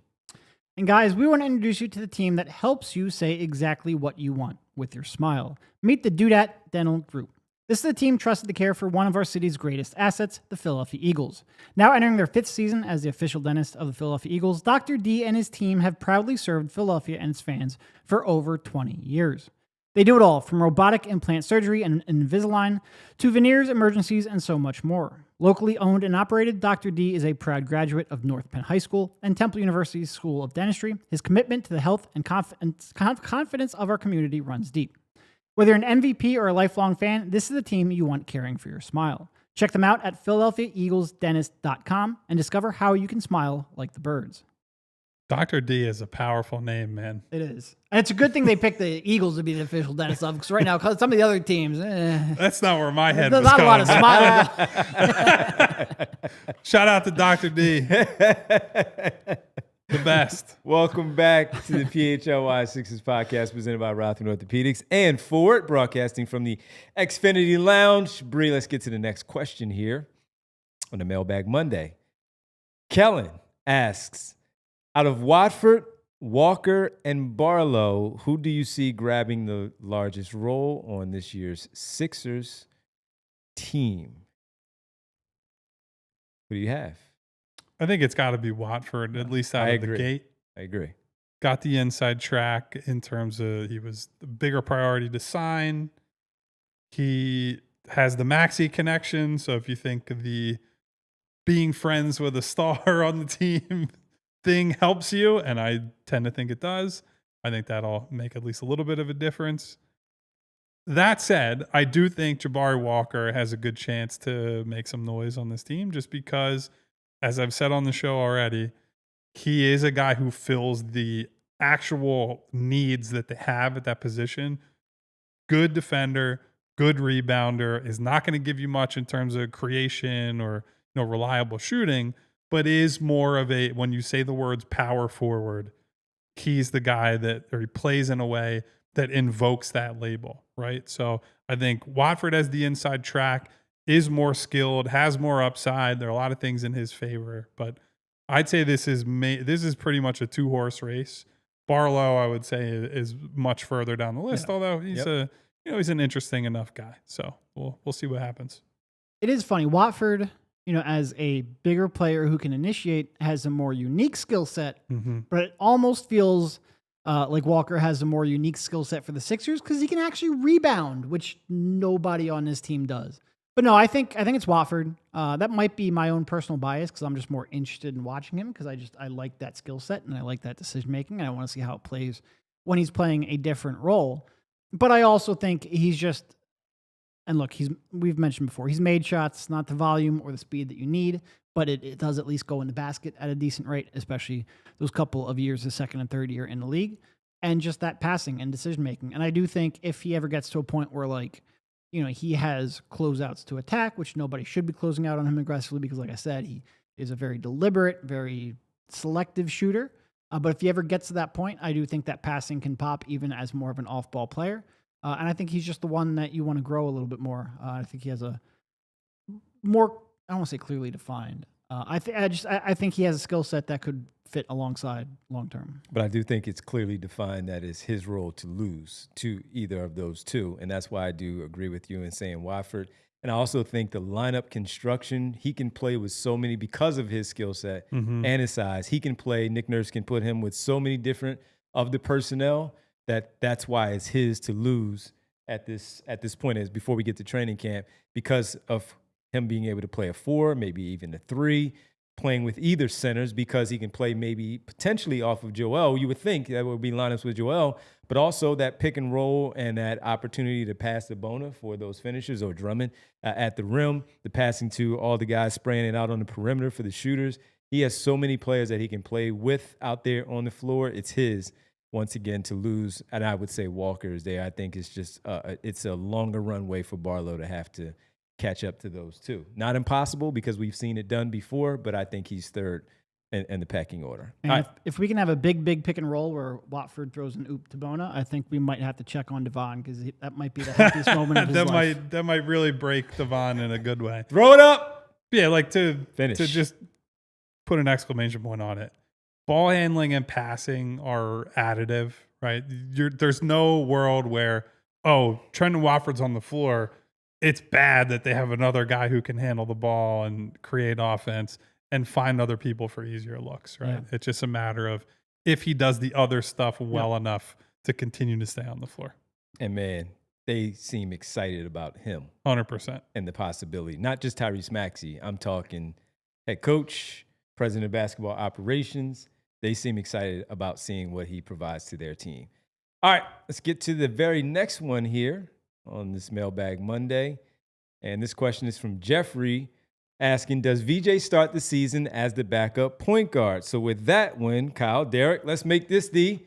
And guys, we want to introduce you to the team that helps you say exactly what you want with your smile. Meet the Diehards Dental Group. This is the team trusted to care for one of our city's greatest assets, the Philadelphia Eagles. Now entering their 5th season as the official dentist of the Philadelphia Eagles, Dr. D and his team have proudly served Philadelphia and its fans for over 20 years. They do it all, from robotic implant surgery and Invisalign to veneers, emergencies, and so much more. Locally owned and operated, Dr. D is a proud graduate of North Penn High School and Temple University's School of Dentistry. His commitment to the health and confidence of our community runs deep. Whether you're an MVP or a lifelong fan, this is the team you want caring for your smile. Check them out at PhiladelphiaEaglesDentist.com and discover how you can smile like the birds. Dr. D is a powerful name, man. It is. And it's a good thing they picked the Eagles to be the official dentist of, because right now, some of the other teams, that's not where my head there's was not going. a lot of smiling. Shout out to Dr. D. The best. Welcome back to the PHLY Sixers podcast presented by Rothman Orthopedics and Ford, broadcasting from the Xfinity Lounge. Bree, let's get to the next question here on the Mailbag Monday. Kellen asks, out of Watford, Walker, and Barlow, who do you see grabbing the largest role on this year's Sixers team? Who do you have? I think it's got to be Watford, at least out of the gate. I agree. Got the inside track in terms of he was the bigger priority to sign. He has the Maxey connection. So if you think the being friends with a star on the team thing helps you, and I tend to think it does, I think that'll make at least a little bit of a difference. That said, I do think Jabari Walker has a good chance to make some noise on this team just because, as I've said on the show already, he is a guy who fills the actual needs that they have at that position. Good defender, good rebounder, is not going to give you much in terms of creation or reliable shooting, but is more of a, when you say the words power forward, he's the guy or he plays in a way that invokes that label, right? So I think Watford has the inside track, is more skilled, has more upside. There are a lot of things in his favor, but I'd say this is pretty much a 2-horse race Barlow, I would say, is much further down the list, although he's he's an interesting enough guy. So we'll see what happens. It is funny. Watford, as a bigger player who can initiate, has a more unique skill set, but it almost feels like Walker has a more unique skill set for the Sixers because he can actually rebound, which nobody on this team does. But no, I think it's Watford. That might be my own personal bias because I'm just more interested in watching him because I like that skill set and I like that decision making and I want to see how it plays when he's playing a different role. But I also think he's just, and look, we've mentioned before, he's made shots, not the volume or the speed that you need, but it does at least go in the basket at a decent rate, especially those couple of years, the second and third year in the league, and just that passing and decision making. And I do think if he ever gets to a point where he has closeouts to attack, which nobody should be closing out on him aggressively because, like I said, he is a very deliberate, very selective shooter. But if he ever gets to that point, I do think that passing can pop even as more of an off-ball player. And I think he's just the one that you want to grow a little bit more. I think he has a more, I don't want to say clearly defined. I think he has a skill set that could fit alongside long term. But I do think it's clearly defined that it's his role to lose to either of those two. And that's why I do agree with you in saying Watford. And I also think the lineup construction, he can play with so many because of his skill set and his size. He can play, Nick Nurse can put him with so many different of the personnel that's why it's his to lose at this point is before we get to training camp because of him being able to play a 4, maybe even a 3, playing with either centers because he can play maybe potentially off of Joel. You would think that would be lineups with Joel, but also that pick and roll and that opportunity to pass the Bona for those finishers or Drummond at the rim, the passing to all the guys spraying it out on the perimeter for the shooters. He has so many players that he can play with out there on the floor. It's his, once again, to lose. And I would say Walker is there. I think it's just it's a longer runway for Barlow to have to catch up to those two. Not impossible because we've seen it done before, but I think he's third in the pecking order. And if we can have a big pick and roll where Watford throws an oop to Bona, I think we might have to check on Devon because that might be the happiest moment of his life. That might really break Devon in a good way. Throw it up. Yeah, like to Finish. To just put an exclamation point on it. Ball handling and passing are additive, right? There's no world where, Trenton Watford's on the floor. It's bad that they have another guy who can handle the ball and create offense and find other people for easier looks, right? Yeah. It's just a matter of if he does the other stuff well enough to continue to stay on the floor. And, man, they seem excited about him. 100%. And the possibility. Not just Tyrese Maxey. I'm talking head coach, president of basketball operations. They seem excited about seeing what he provides to their team. All right, let's get to the very next one here on this Mailbag Monday. And this question is from Jeffrey asking, does VJ start the season as the backup point guard? So with that one, Kyle, Derek, let's make this the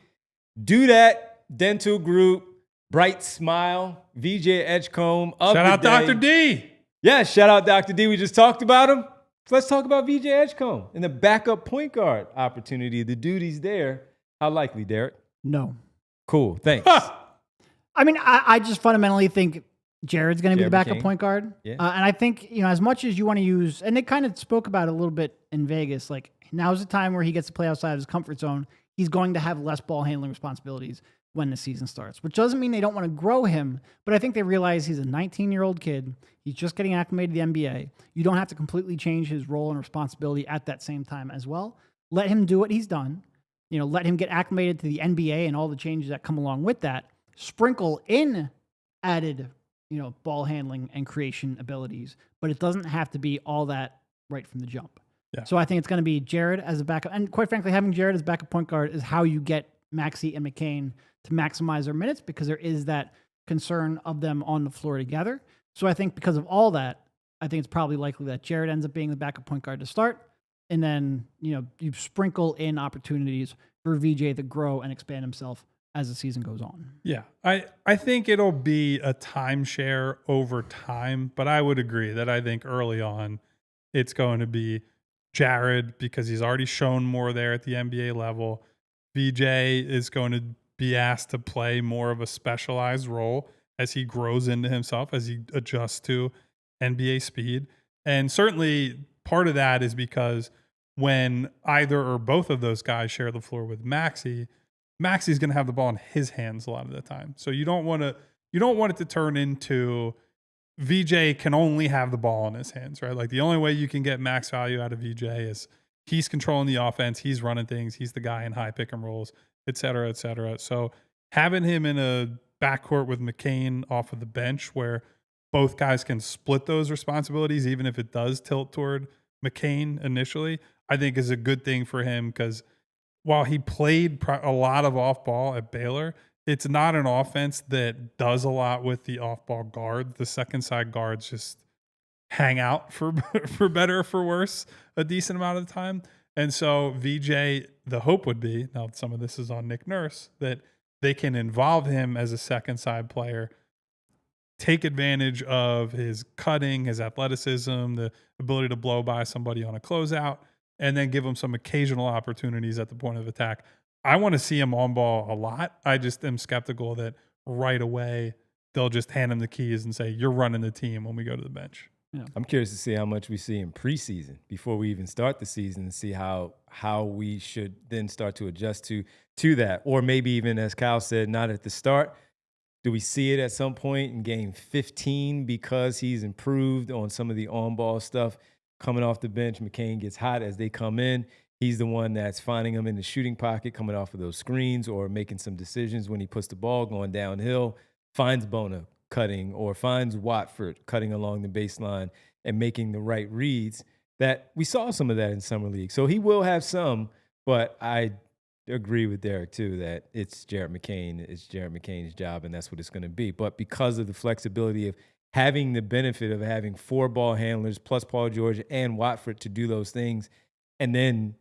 Do That Dental Group Bright Smile, VJ Edgecombe of Shout out the day. Dr. D. Yeah, shout out Dr. D. We just talked about him. So let's talk about VJ Edgecombe and the backup point guard opportunity, the duties there. How likely, Derek? No. Cool, thanks. I mean, I just fundamentally think Jared's going to be the Jared backup McCain. point guard. Yeah. And I think, as much as you want to use, and they kind of spoke about it a little bit in Vegas, like now's the time where he gets to play outside of his comfort zone. He's going to have less ball handling responsibilities when the season starts, which doesn't mean they don't want to grow him, but I think they realize he's a 19-year-old kid. He's just getting acclimated to the NBA. You don't have to completely change his role and responsibility at that same time as well. Let him do what he's done. Let him get acclimated to the NBA and all the changes that come along with that. Sprinkle in added, ball handling and creation abilities, but it doesn't have to be all that right from the jump. Yeah. So I think it's going to be Jared as a backup. And quite frankly, having Jared as backup point guard is how you get Maxey and McCain to maximize their minutes because there is that concern of them on the floor together. So I think because of all that, I think it's probably likely that Jared ends up being the backup point guard to start. And then, you sprinkle in opportunities for VJ to grow and expand himself as the season goes on. Yeah, I think it'll be a timeshare over time, but I would agree that I think early on it's going to be Jared because he's already shown more there at the NBA level. VJ is going to be asked to play more of a specialized role as he grows into himself, as he adjusts to NBA speed. And certainly part of that is because when either or both of those guys share the floor with Maxey Maxi's going to have the ball in his hands a lot of the time. So you don't want it to turn into VJ can only have the ball in his hands, right? Like the only way you can get max value out of VJ is he's controlling the offense, he's running things, he's the guy in high pick and rolls, et cetera, et cetera. So having him in a backcourt with McCain off of the bench where both guys can split those responsibilities, even if it does tilt toward McCain initially, I think is a good thing for him because while he played a lot of off ball at Baylor, it's not an offense that does a lot with the off ball guard. The second side guards just hang out for better or for worse a decent amount of the time. And so VJ, the hope would be, now some of this is on Nick Nurse, that they can involve him as a second side player, take advantage of his cutting, his athleticism, the ability to blow by somebody on a closeout, and then give him some occasional opportunities at the point of attack. I want to see him on ball a lot. I just am skeptical that right away they'll just hand him the keys and say, you're running the team when we go to the bench. Yeah. I'm curious to see how much we see in preseason before we even start the season and see how we should then start to adjust to that. Or maybe even, as Kyle said, not at the start. Do we see it at some point in game 15 because he's improved on some of the on-ball stuff coming off the bench? McCain gets hot as they come in. He's the one that's finding them in the shooting pocket, coming off of those screens or making some decisions when he puts the ball going downhill, finds Bona cutting or finds Watford cutting along the baseline and making the right reads. That we saw some of that in Summer League. So he will have some, but I agree with Derek too that it's Jared McCain. It's Jared McCain's job, and that's what it's going to be. But because of the flexibility of having the benefit of having 4 ball handlers plus Paul George and Watford to do those things, and then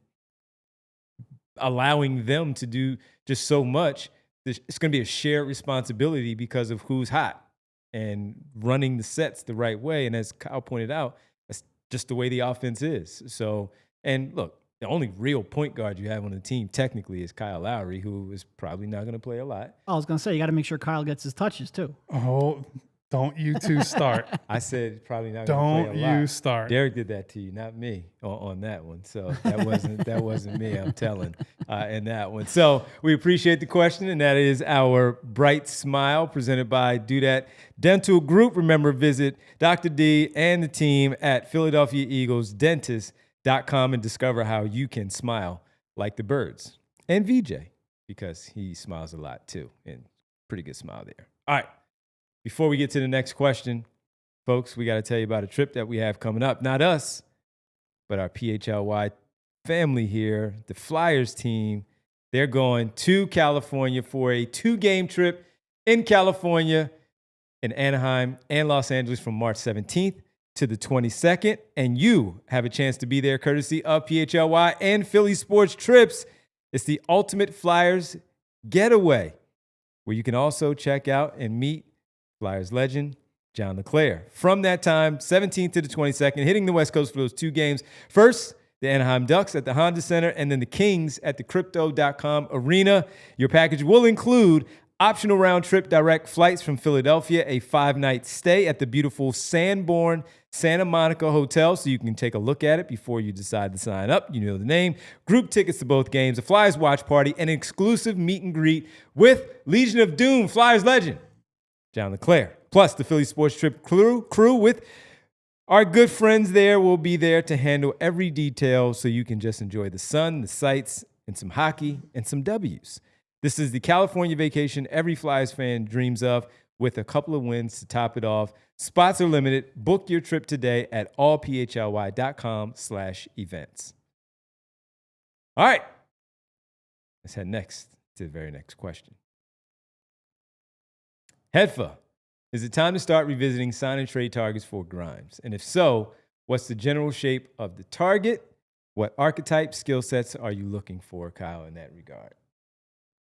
allowing them to do just so much, it's going to be a shared responsibility because of who's hot and running the sets the right way. And as Kyle pointed out, that's just the way the offense is. So, and look, the only real point guard you have on the team technically is Kyle Lowry, who is probably not going to play a lot. I was going to say, you got to make sure Kyle gets his touches too. Oh, don't you two start. I said probably not going to play a lot. Don't you start. Derek did that to you, not me, on that one. So that wasn't me, I'm telling, in that one. So we appreciate the question, and that is our Bright Smile presented by Do That Dental Group. Remember, visit Dr. D and the team at Philadelphia Eagles Dentist.com and discover how you can smile like the birds. And VJ, because he smiles a lot too, and pretty good smile there. All right. Before we get to the next question, folks, we got to tell you about a trip that we have coming up. Not us, but our PHLY family here, the Flyers team. They're going to California for a 2-game trip in California, in Anaheim and Los Angeles from March 17th to the 22nd. And you have a chance to be there courtesy of PHLY and Philly Sports Trips. It's the ultimate Flyers getaway, where you can also check out and meet Flyers legend John LeClair. From that time, 17th to the 22nd, hitting the West Coast for those 2 games. First, the Anaheim Ducks at the Honda Center, and then the Kings at the Crypto.com Arena. Your package will include optional round-trip direct flights from Philadelphia, a 5-night stay at the beautiful Sanborn Santa Monica Hotel, so you can take a look at it before you decide to sign up. You know the name. Group tickets to both games, a Flyers watch party, and an exclusive meet and greet with Legion of Doom Flyers legend John LeClair. Plus, the Philly Sports Trip crew with our good friends there will be there to handle every detail so you can just enjoy the sun, the sights, and some hockey and some W's. This is the California vacation every Flyers fan dreams of, with a couple of wins to top it off. Spots are limited. Book your trip today at allphly.com/events. All right. Let's head next to the very next question. Hedfa, is it time to start revisiting sign and trade targets for Grimes? And if so, what's the general shape of the target? What archetype skill sets are you looking for, Kyle, in that regard?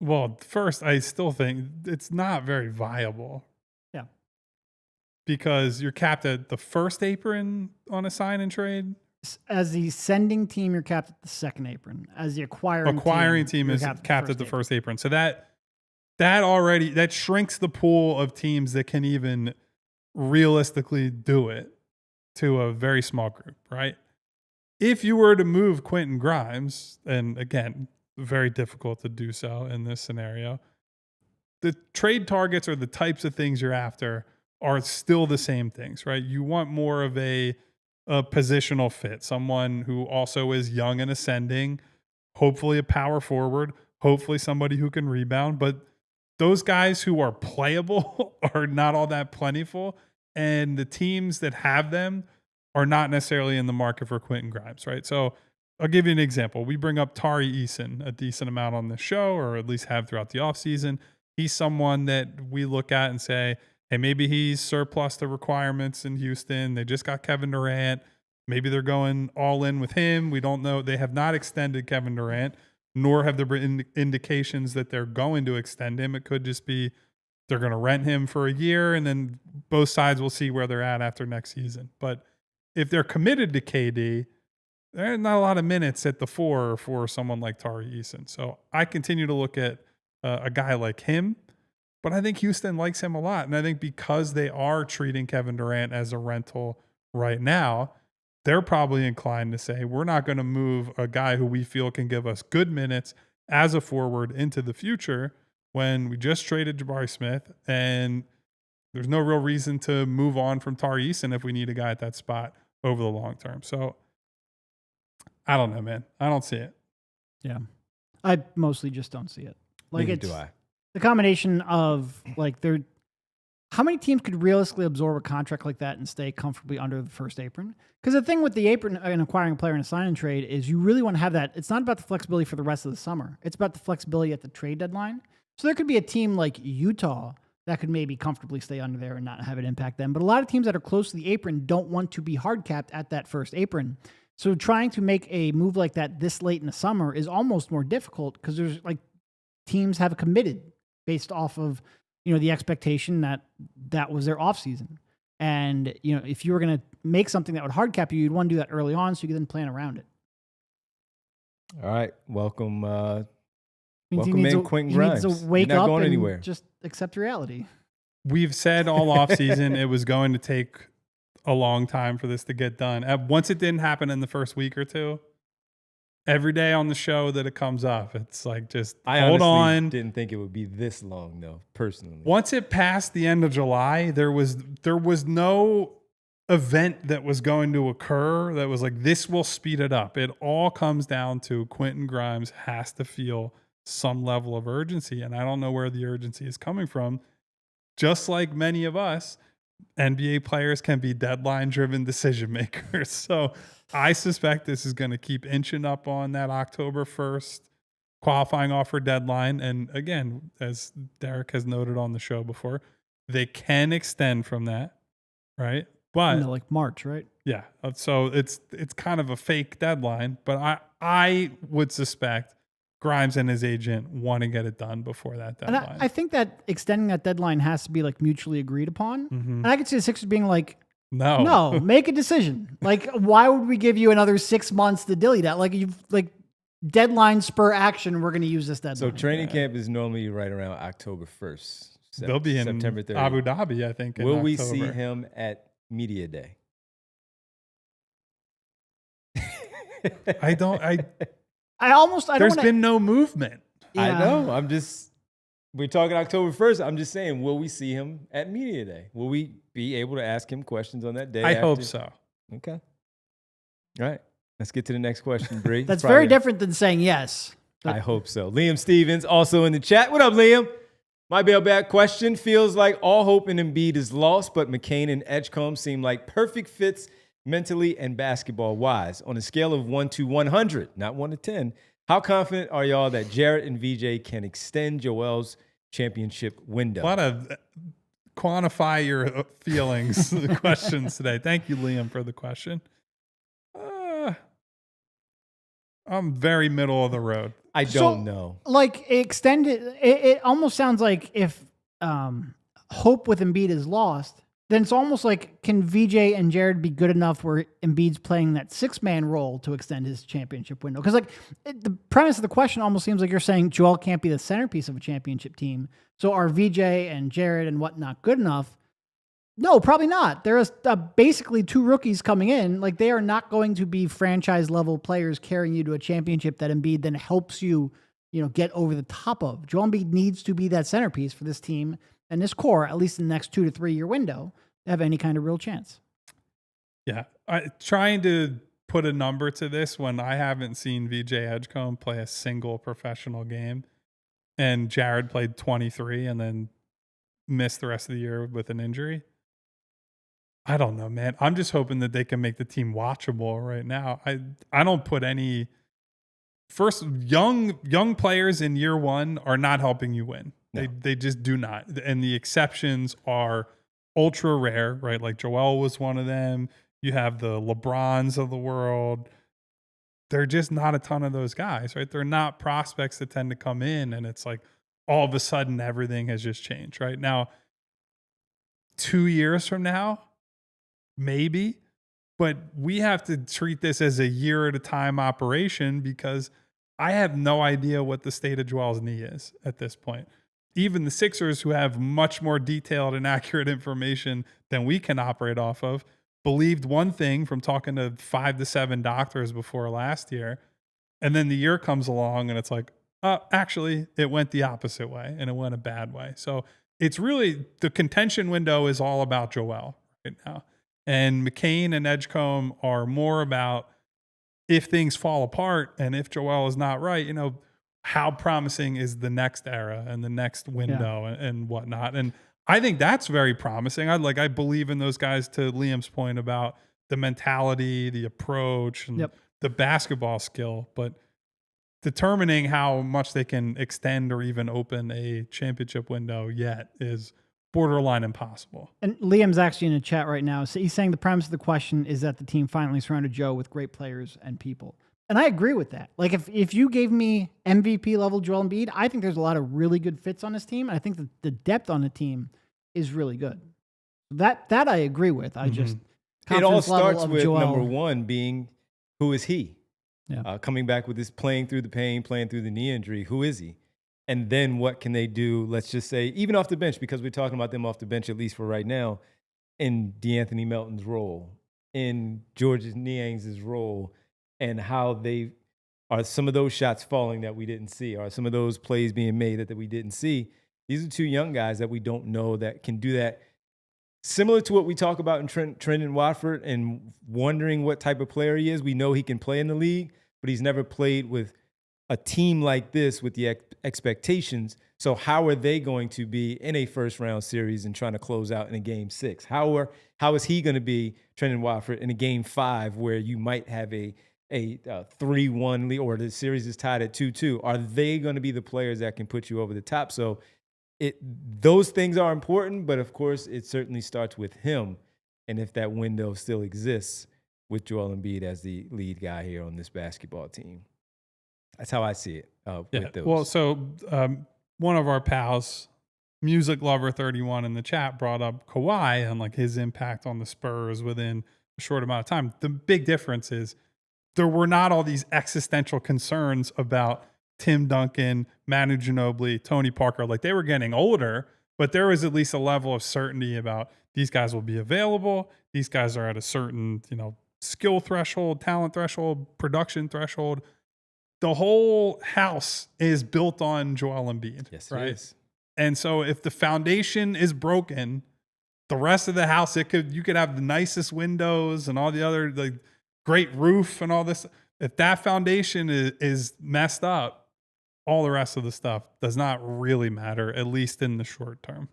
Well, first, I still think it's not very viable. Yeah. Because you're capped at the first apron on a sign and trade. As the sending team, you're capped at the second apron. As the acquiring team is capped at the first apron. So that shrinks the pool of teams that can even realistically do it to a very small group, right? If you were to move Quentin Grimes, and again, very difficult to do so in this scenario. The trade targets or the types of things you're after are still the same things, right? You want more of a positional fit, someone who also is young and ascending, hopefully a power forward, hopefully somebody who can rebound. But those guys who are playable are not all that plentiful. And the teams that have them are not necessarily in the market for Quentin Grimes, right? So I'll give you an example. We bring up Tari Eason a decent amount on the show, or at least have throughout the offseason. He's someone that we look at and say, hey, maybe he's surplus the requirements in Houston. They just got Kevin Durant. Maybe they're going all in with him. We don't know. They have not extended Kevin Durant, nor have there been indications that they're going to extend him. It could just be they're going to rent him for a year, and then both sides will see where they're at after next season. But if they're committed to KD, there's not a lot of minutes at the 4 for someone like Tari Eason. So I continue to look at a guy like him, but I think Houston likes him a lot. And I think because they are treating Kevin Durant as a rental right now, they're probably inclined to say, we're not going to move a guy who we feel can give us good minutes as a forward into the future when we just traded Jabari Smith, and there's no real reason to move on from Tari Eason if we need a guy at that spot over the long term. So I don't know, man. I don't see it. Yeah. I mostly just don't see it. Like, Neither it's do I. the combination of like how many teams could realistically absorb a contract like that and stay comfortably under the first apron? Because the thing with the apron and acquiring a player in a sign and trade is you really want to have that. It's not about the flexibility for the rest of the summer. It's about the flexibility at the trade deadline. So there could be a team like Utah that could maybe comfortably stay under there and not have it impact them. But a lot of teams that are close to the apron don't want to be hard capped at that first apron. So trying to make a move like that this late in the summer is almost more difficult because there's like teams have committed based off of, the expectation that that was their offseason. And, if you were going to make something that would hard cap you, you'd want to do that early on so you could then plan around it. All right. Welcome. Means Welcome in Quentin Grimes. He needs to wake You're not up going and anywhere. just accept reality. We've said all offseason it was going to take a long time for this to get done. Once it didn't happen in the first week or two, every day on the show that it comes up, it's like just I hold honestly on. didn't think it would be this long, though, personally. Once it passed the end of July, there was no event that was going to occur that was like, this will speed it up. It all comes down to Quentin Grimes has to feel some level of urgency, and I don't know where the urgency is coming from. Just like many of us, NBA players can be deadline-driven decision makers. So I suspect this is going to keep inching up on that October 1st qualifying offer deadline. And again, as Derek has noted on the show before, they can extend from that, right? But Like March, right? yeah, so it's kind of a fake deadline. But I would suspect Grimes and his agent want to get it done before that deadline. And I think that extending that deadline has to be like mutually agreed upon. Mm-hmm. And I could see the Sixers being like, No, no, make a decision. Like, why would we give you another 6 months to dilly that? Like, you've like deadline spur action. We're going to use this deadline. So training camp is normally right around October 1st. They'll be in September 30th. Abu Dhabi, I think. Will we see him at Media Day? I don't. There's been no movement. I know. We're talking October 1st. I'm just saying, will we see him at Media Day? Will we be able to ask him questions on that day? I hope so. Okay. All right. Let's get to the next question, Bree. That's very different than saying yes. I hope so. Liam Stevens also in the chat. What up, Liam? My mailbag question: feels like all hope in Embiid is lost, but McCain and Edgecombe seem like perfect fits mentally and basketball-wise. On a scale of 1 to 100, not 1 to 10, how confident are y'all that Jarrett and VJ can extend Joel's championship window? A lot of quantify your feelings questions today. Thank you, Liam, for the question. I'm very middle of the road. I don't know. Like, extended, it almost sounds like if hope with Embiid is lost, then it's almost like, can VJ and Jared be good enough where Embiid's playing that 6-man role to extend his championship window? Because the premise of the question almost seems like you're saying Joel can't be the centerpiece of a championship team. So are VJ and Jared and whatnot good enough? No, probably not. There is basically 2 rookies coming in. Like, they are not going to be franchise level players carrying you to a championship that Embiid then helps you get over the top of. Joel Embiid needs to be that centerpiece for this team and this core, at least in the next 2 to 3 year window, to have any kind of real chance. Yeah. Trying to put a number to this when I haven't seen VJ Edgecombe play a single professional game, and Jared played 23 and then missed the rest of the year with an injury. I don't know, man. I'm just hoping that they can make the team watchable right now. I don't put any first young players in year one are not helping you win. No. They just do not. And the exceptions are ultra rare, right? Like Joel was one of them. You have the LeBrons of the world. They're just not a ton of those guys, right? They're not prospects that tend to come in and it's like all of a sudden everything has just changed, right? Now, 2 years from now, maybe, but we have to treat this as a year at a time operation because I have no idea what the state of Joel's knee is at this point. Even the Sixers, who have much more detailed and accurate information than we can operate off of, believed one thing from talking to 5 to 7 doctors before last year. And then the year comes along and it's like, actually, it went the opposite way and it went a bad way. So it's really the contention window is all about Joel right now. And McCain and Edgecombe are more about if things fall apart and if Joel is not right, how promising is the next era and the next window and whatnot. And I think that's very promising. I believe in those guys, to Liam's point about the mentality, the approach, and the basketball skill. But determining how much they can extend or even open a championship window yet is borderline impossible. And Liam's actually in the chat right now. So he's saying the premise of the question is that the team finally surrounded Joe with great players and people. And I agree with that. Like if you gave me MVP level Joel Embiid, I think there's a lot of really good fits on this team. I think that the depth on the team is really good. That I agree with. I just it all starts with with Joel. number one being who is he? Yeah. Coming back with this playing through the pain, playing through the knee injury. Who is he? And then what can they do? Let's just say, even off the bench, because we're talking about them off the bench, at least for right now, in DeAnthony Melton's role, in Georges Niang's role, and how they are some of those shots falling that we didn't see, or some of those plays being made that we didn't see. These are 2 young guys that we don't know that can do that. Similar to what we talk about in Trendon Watford and wondering what type of player he is. We know he can play in the league, but he's never played with a team like this with the expectations. So how are they going to be in a first-round series and trying to close out in a game 6? How is he going to be, Trendon Watford, in a game 5 where you might have a 3-1 lead or the series is tied at 2-2? Are they going to be the players that can put you over the top? So those things are important, but of course it certainly starts with him. And if that window still exists with Joel Embiid as the lead guy here on this basketball team. That's how I see it. With those. Well, so one of our pals, Music Lover 31 in the chat, brought up Kawhi and like his impact on the Spurs within a short amount of time. The big difference is there were not all these existential concerns about Tim Duncan, Manu Ginobili, Tony Parker. Like they were getting older, but there was at least a level of certainty about these guys will be available. These guys are at a certain, skill threshold, talent threshold, production threshold. The whole house is built on Joel Embiid. Yes, right? It is. And so if the foundation is broken, the rest of the house, you could have the nicest windows and all the other like great roof and all this. If that foundation is messed up, all the rest of the stuff does not really matter, at least in the short term.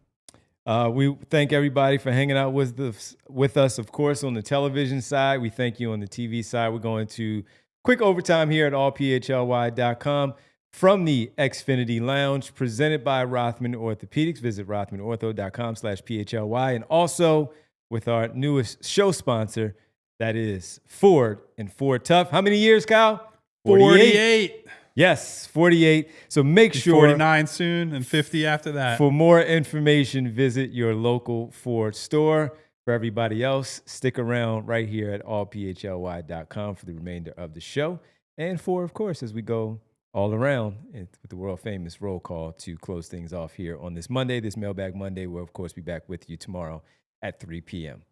We thank everybody for hanging out with us, of course, on the television side. We thank you on the TV side. We're going to quick overtime here at allphly.com from the Xfinity Lounge, presented by Rothman Orthopedics. Visit rothmanortho.com/PHLY. And also with our newest show sponsor, that is Ford and Ford Tough. How many years, Kyle? 48. Yes, 48. So make sure. 49 soon and 50 after that. For more information, visit your local Ford store. For everybody else, stick around right here at allphly.com for the remainder of the show. And for, of course, as we go all around with the world-famous roll call to close things off here on this Monday, this Mailbag Monday. We'll, of course, be back with you tomorrow at 3 p.m.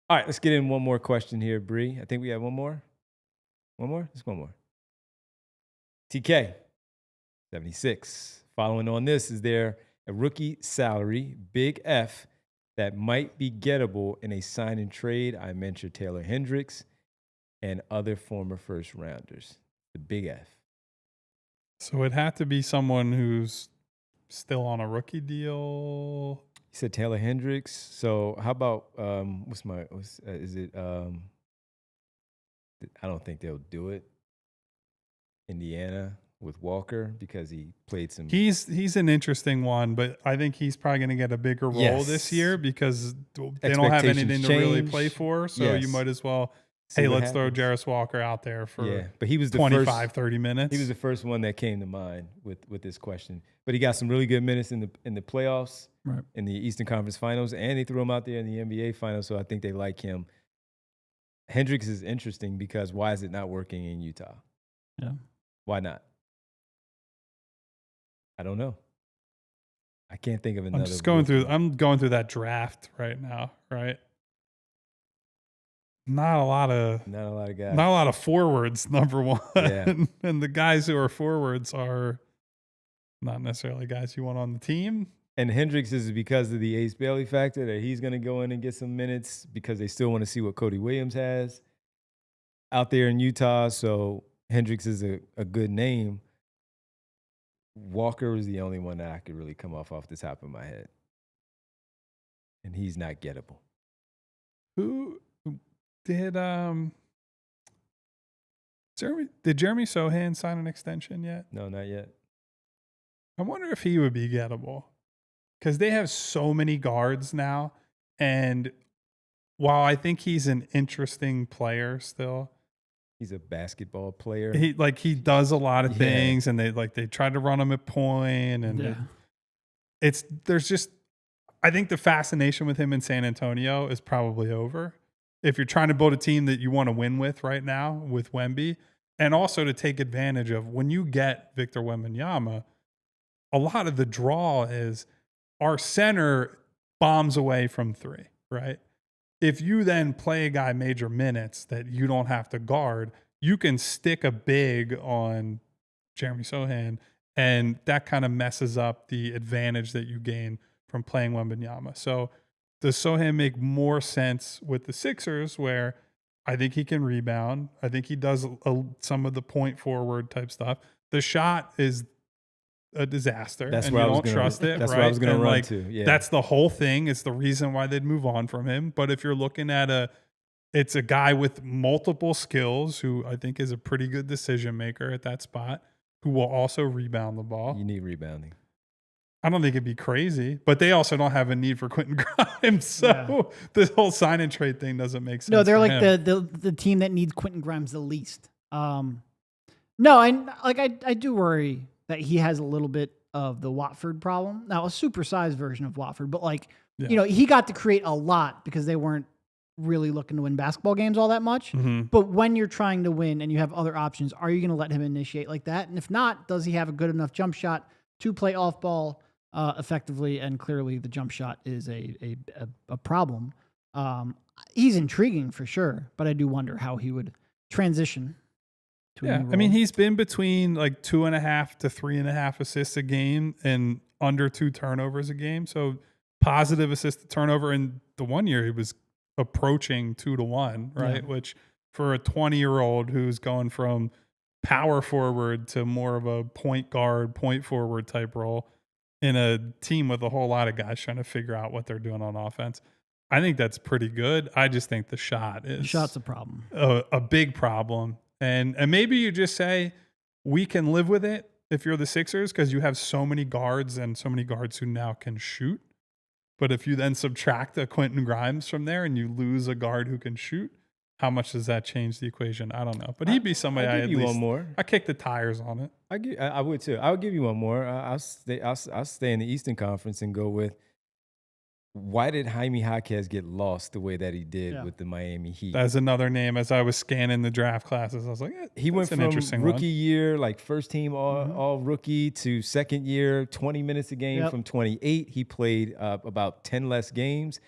All right, let's get in one more question here, Bree. I think we have one more. One more? Just one more. TK, 76. Following on this, is there a rookie salary, big F, that might be gettable in a sign and trade? I mentioned Taylor Hendricks and other former first rounders. The big F. So it'd have to be someone who's still on a rookie deal. You said Taylor Hendricks. So how about is it? I don't think they'll do it. Indiana with Walker because he played some. He's an interesting one, but I think he's probably going to get a bigger role this year because they don't have anything to really play for. So you might as well. Hey, let's throw Jarris Walker out there for but he was the 30 minutes. He was the first one that came to mind with this question. But he got some really good minutes in the playoffs, right, in the Eastern Conference Finals, and they threw him out there in the NBA Finals. So I think they like him. Hendricks is interesting because why is it not working in Utah? Yeah, why not? I don't know. I can't think of another. I'm going through that draft right now, right? Not a lot of guys. Not a lot of forwards, number one. Yeah. And the guys who are forwards are not necessarily guys you want on the team. And Hendricks is because of the Ace Bailey factor that he's going to go in and get some minutes because they still want to see what Cody Williams has out there in Utah. So Hendricks is a good name. Walker is the only one that I could really come off the top of my head. And he's not gettable. Who did Jeremy Sohan sign an extension yet? No, not yet. I wonder if he would be gettable because they have so many guards now. And while I think he's an interesting player still, he's a basketball player. He does a lot of things, and they try to run him at point, and I think the fascination with him in San Antonio is probably over. If you're trying to build a team that you want to win with right now with Wemby, and also to take advantage of when you get Victor Wembanyama, a lot of the draw is our center bombs away from three, right? If you then play a guy major minutes that you don't have to guard, you can stick a big on Jeremy Sohan, and that kind of messes up the advantage that you gain from playing Wembanyama. So does Sohan make more sense with the Sixers, where I think he can rebound? I think he does some of the point forward type stuff. The shot is a disaster. That's and where you I was don't trust it. That's right? where I was going to run like, to. Yeah. That's the whole thing. It's the reason why they'd move on from him. But if you're looking at it's a guy with multiple skills who I think is a pretty good decision maker at that spot, who will also rebound the ball. You need rebounding. I don't think it'd be crazy, but they also don't have a need for Quentin Grimes. So this whole sign and trade thing doesn't make sense. No, they're like the team that needs Quentin Grimes the least. No, I do worry that he has a little bit of the Watford problem. Now, a supersized version of Watford, but he got to create a lot because they weren't really looking to win basketball games all that much. Mm-hmm. But when you're trying to win and you have other options, are you going to let him initiate like that? And if not, does he have a good enough jump shot to play off ball effectively? And clearly the jump shot is a problem. He's intriguing for sure, but I do wonder how he would transition to a new role. I mean, he's been between like 2.5 to 3.5 assists a game and under 2 turnovers a game. So positive assist to turnover. In the 1 year, he was approaching 2 to 1, right? Yeah. Which for a 20-year-old who's going from power forward to more of a point guard, point forward type role in a team with a whole lot of guys trying to figure out what they're doing on offense, I think that's pretty good. I just think the shot's a problem, a big problem. And maybe you just say, we can live with it if you're the Sixers because you have so many guards and so many guards who now can shoot. But if you then subtract a Quentin Grimes from there and you lose a guard who can shoot, how much does that change the equation? I don't know. But he'd be somebody I'll give you one more. I kick the tires on it. I would too. I'll give you one more. I'll stay in the Eastern Conference and go with, why did Jaime Jaquez get lost the way that he did with the Miami Heat? That's another name. As I was scanning the draft classes, I was like, he went from rookie year, like first team all rookie, to second year, 20 minutes a game from 28. He played about 10 less games.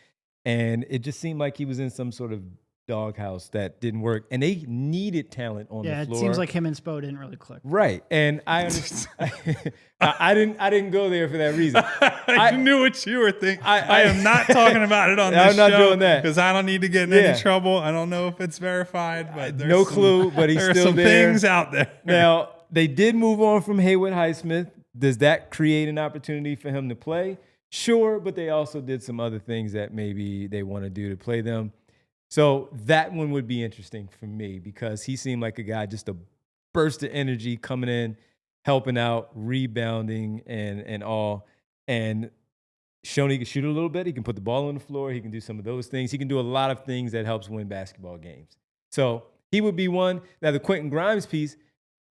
And it just seemed like he was in some sort of doghouse that didn't work, and they needed talent on Yeah, the it floor. seems like him and Spo didn't really click. Right, and I understand. I didn't go there for that reason. I knew what you were thinking. I am not talking about it on this I'm not show doing that. because I don't need to get in any trouble. I don't know if it's verified, but there's No clue, but he's there are still some there. things out there. Now, they did move on from Haywood Highsmith. Does that create an opportunity for him to play? Sure, but they also did some other things that maybe they want to do to play them. So that one would be interesting for me because he seemed like a guy, just a burst of energy coming in, helping out, rebounding, and all. And shown he can shoot a little bit. He can put the ball on the floor. He can do some of those things. He can do a lot of things that helps win basketball games. So he would be one. Now, the Quentin Grimes piece,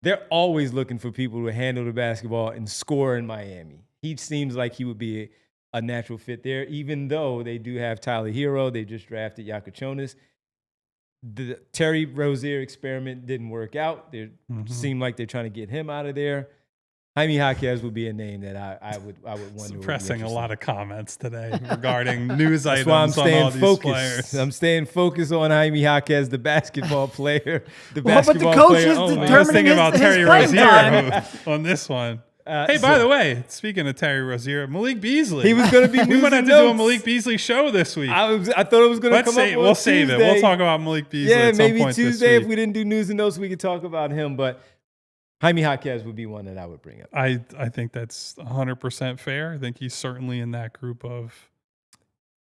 they're always looking for people to handle the basketball and score in Miami. He seems like he would be a natural fit there, even though they do have Tyler Hero. They just drafted Yakuchonis. The Terry Rozier experiment didn't work out. They seem like they're trying to get him out of there. Jaime Jaquez would be a name that I would wonder. Suppressing a lot of comments today regarding news That's items why I'm on staying all these focused. players. I'm staying focused on Jaime Jaquez, the basketball player. The Well, but the basketball coach player is only. I was determining thinking about his Terry playing time. Rozier on this one. Hey, by the way, speaking of Terry Rozier, Malik Beasley. He was going to be we might have to losing do a notes. Malik Beasley show this week. I thought it was going to come up on We'll save it. We'll Tuesday. talk about Malik Beasley Yeah, at some maybe point Tuesday. this If week. we didn't do news and notes, we could talk about him. But Jaime Jaquez would be one that I would bring up. I think that's 100% fair. I think he's certainly in that group of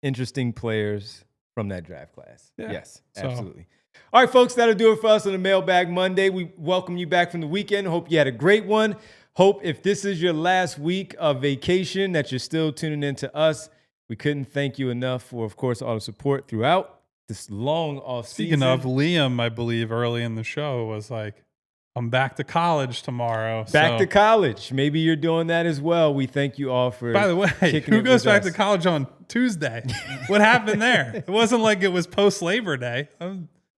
Interesting players from that draft class. Yeah. Yes, So- absolutely. All right, folks, that'll do it for us on the Mailbag Monday. We welcome you back from the weekend. Hope you had a great one. Hope if this is your last week of vacation that you're still tuning in to us. We couldn't thank you enough for, of course, all the support throughout this long off season. Speaking of, Liam, I believe early in the show was like, I'm back to college tomorrow. Back So- to college. Maybe you're doing that as well. We thank you all for By the way, kicking who it goes with back us. to college on Tuesday? What happened there? It wasn't like it was post Labor Day.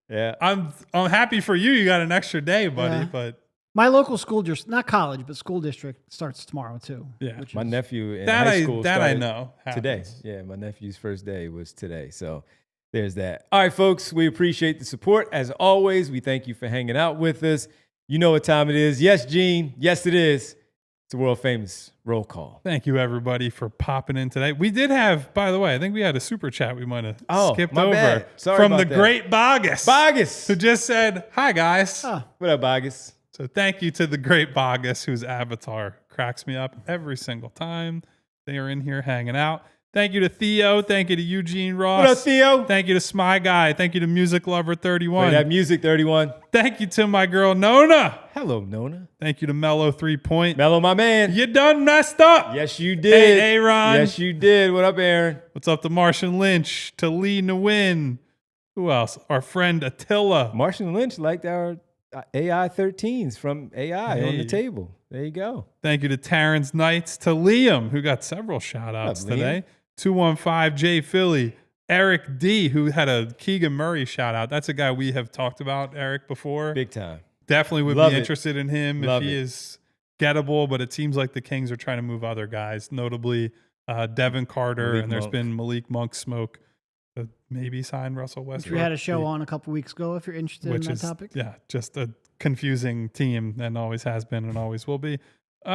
Yeah. I'm happy for you. You got an extra day, buddy. Yeah. But My local school district, not college, but school district starts tomorrow too. yeah, which My is- nephew in that high school I started know today. happens. Yeah, my nephew's first day was today. So there's that. All right, folks, we appreciate the support. As always, we thank you for hanging out with us. You know what time it is. Yes, Gene. Yes, it is. It's a world famous roll call. Thank you, everybody, for popping in today. We did have, by the way, I think we had a super chat we might have skipped my over bad. Sorry from about the that. great Bogus, Bogus. who just said, "Hi, guys." Oh, What up, Bogus? So thank you to the great Bogus, whose avatar cracks me up every single time they are in here hanging out. Thank you to Theo. Thank you to Eugene Ross. What up, Theo? Thank you to Smy Guy. Thank you to Music Lover 31. Wait, that music 31. Thank you to my girl Nona. Hello, Nona. Thank you to Mellow 3 Point. Mello, my man. You done messed up. Yes, you did. Hey, Aaron. Yes, you did. What up, Aaron? What's up to Martian Lynch, to Lee Nguyen. Who else? Our friend Attila. Martian Lynch liked our AI 13s from AI on Hey. the table. There you go. Thank you to Terrence Knights, to Liam, who got several shout outs What up, Liam? today. 215 J Philly. Eric D, who had a Keegan Murray shout out. That's a guy we have talked about, Eric, before. Big time. Definitely would Love be it. interested in him Love if he it. is gettable, but it seems like the Kings are trying to move other guys, notably Devin Carter, Malik and there's Monk. been Malik Monk smoke. Maybe sign Russell which Westbrook. we had a show on a couple weeks ago. If you're interested in that topic, Yeah, just a confusing team and always has been and always will be. Who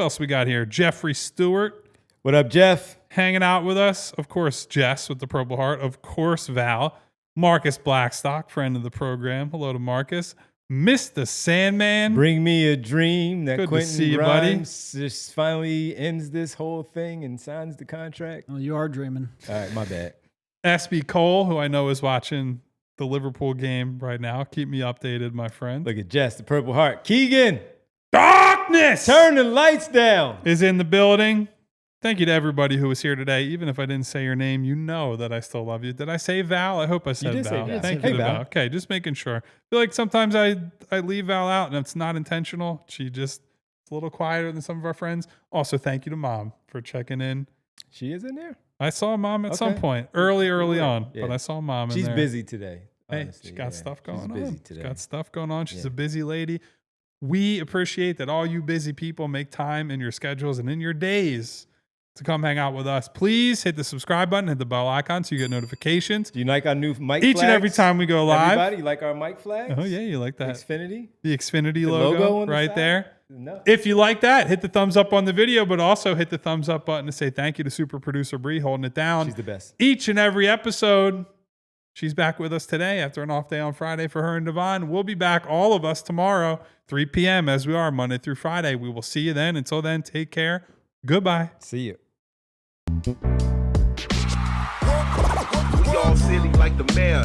else we got here? Jeffrey Stewart What up, Jeff? hanging out with us. Of course, Jess with the Purple Heart. Of course, Val. Marcus Blackstock, friend of the program. Hello to Marcus. Mr. Sandman. Bring me a dream that Good to Quentin see you, buddy. Grimes just finally ends this whole thing and signs the contract. oh, you are dreaming. All right, my bad. SB Cole, who I know is watching the Liverpool game right now. Keep me updated, my friend. Look at Jess, the Purple Heart. Keegan, Darkness turn the lights down. is in the building. Thank you to everybody who was here today. Even if I didn't say your name, you know that I still love you. Did I say Val? I hope I said did say Val. Val. Thank Hey, you to Val. Val. Okay, just making sure. I feel like sometimes I leave Val out and it's not intentional. She just is a little quieter than some of our friends. Also, thank you to Mom for checking in. She is in there. I saw Mom at some Okay. point, early on, Yeah. but I saw Mom in She's there. busy today. Hey, honestly. she got Yeah, stuff going she's on. busy She's today. got stuff going on. She's Yeah. a busy lady. We appreciate that all you busy people make time in your schedules and in your days to come hang out with us. Please hit the subscribe button, hit the bell icon so you get notifications. Do you like our new mic Each flags? and every time we go live. Everybody, you like our mic flags? Oh, yeah, you like that. Xfinity? The Xfinity The logo on the right side? there. No. If you like that, hit the thumbs up on the video, but also hit the thumbs up button to say thank you to super producer Bree holding it down. She's the best. Each and every episode. She's back with us today after an off day on Friday for her and Devon. We'll be back, all of us, tomorrow, 3 p.m. as we are Monday through Friday. We will see you then. Until then, take care. Goodbye. See you. We all silly like the mayor.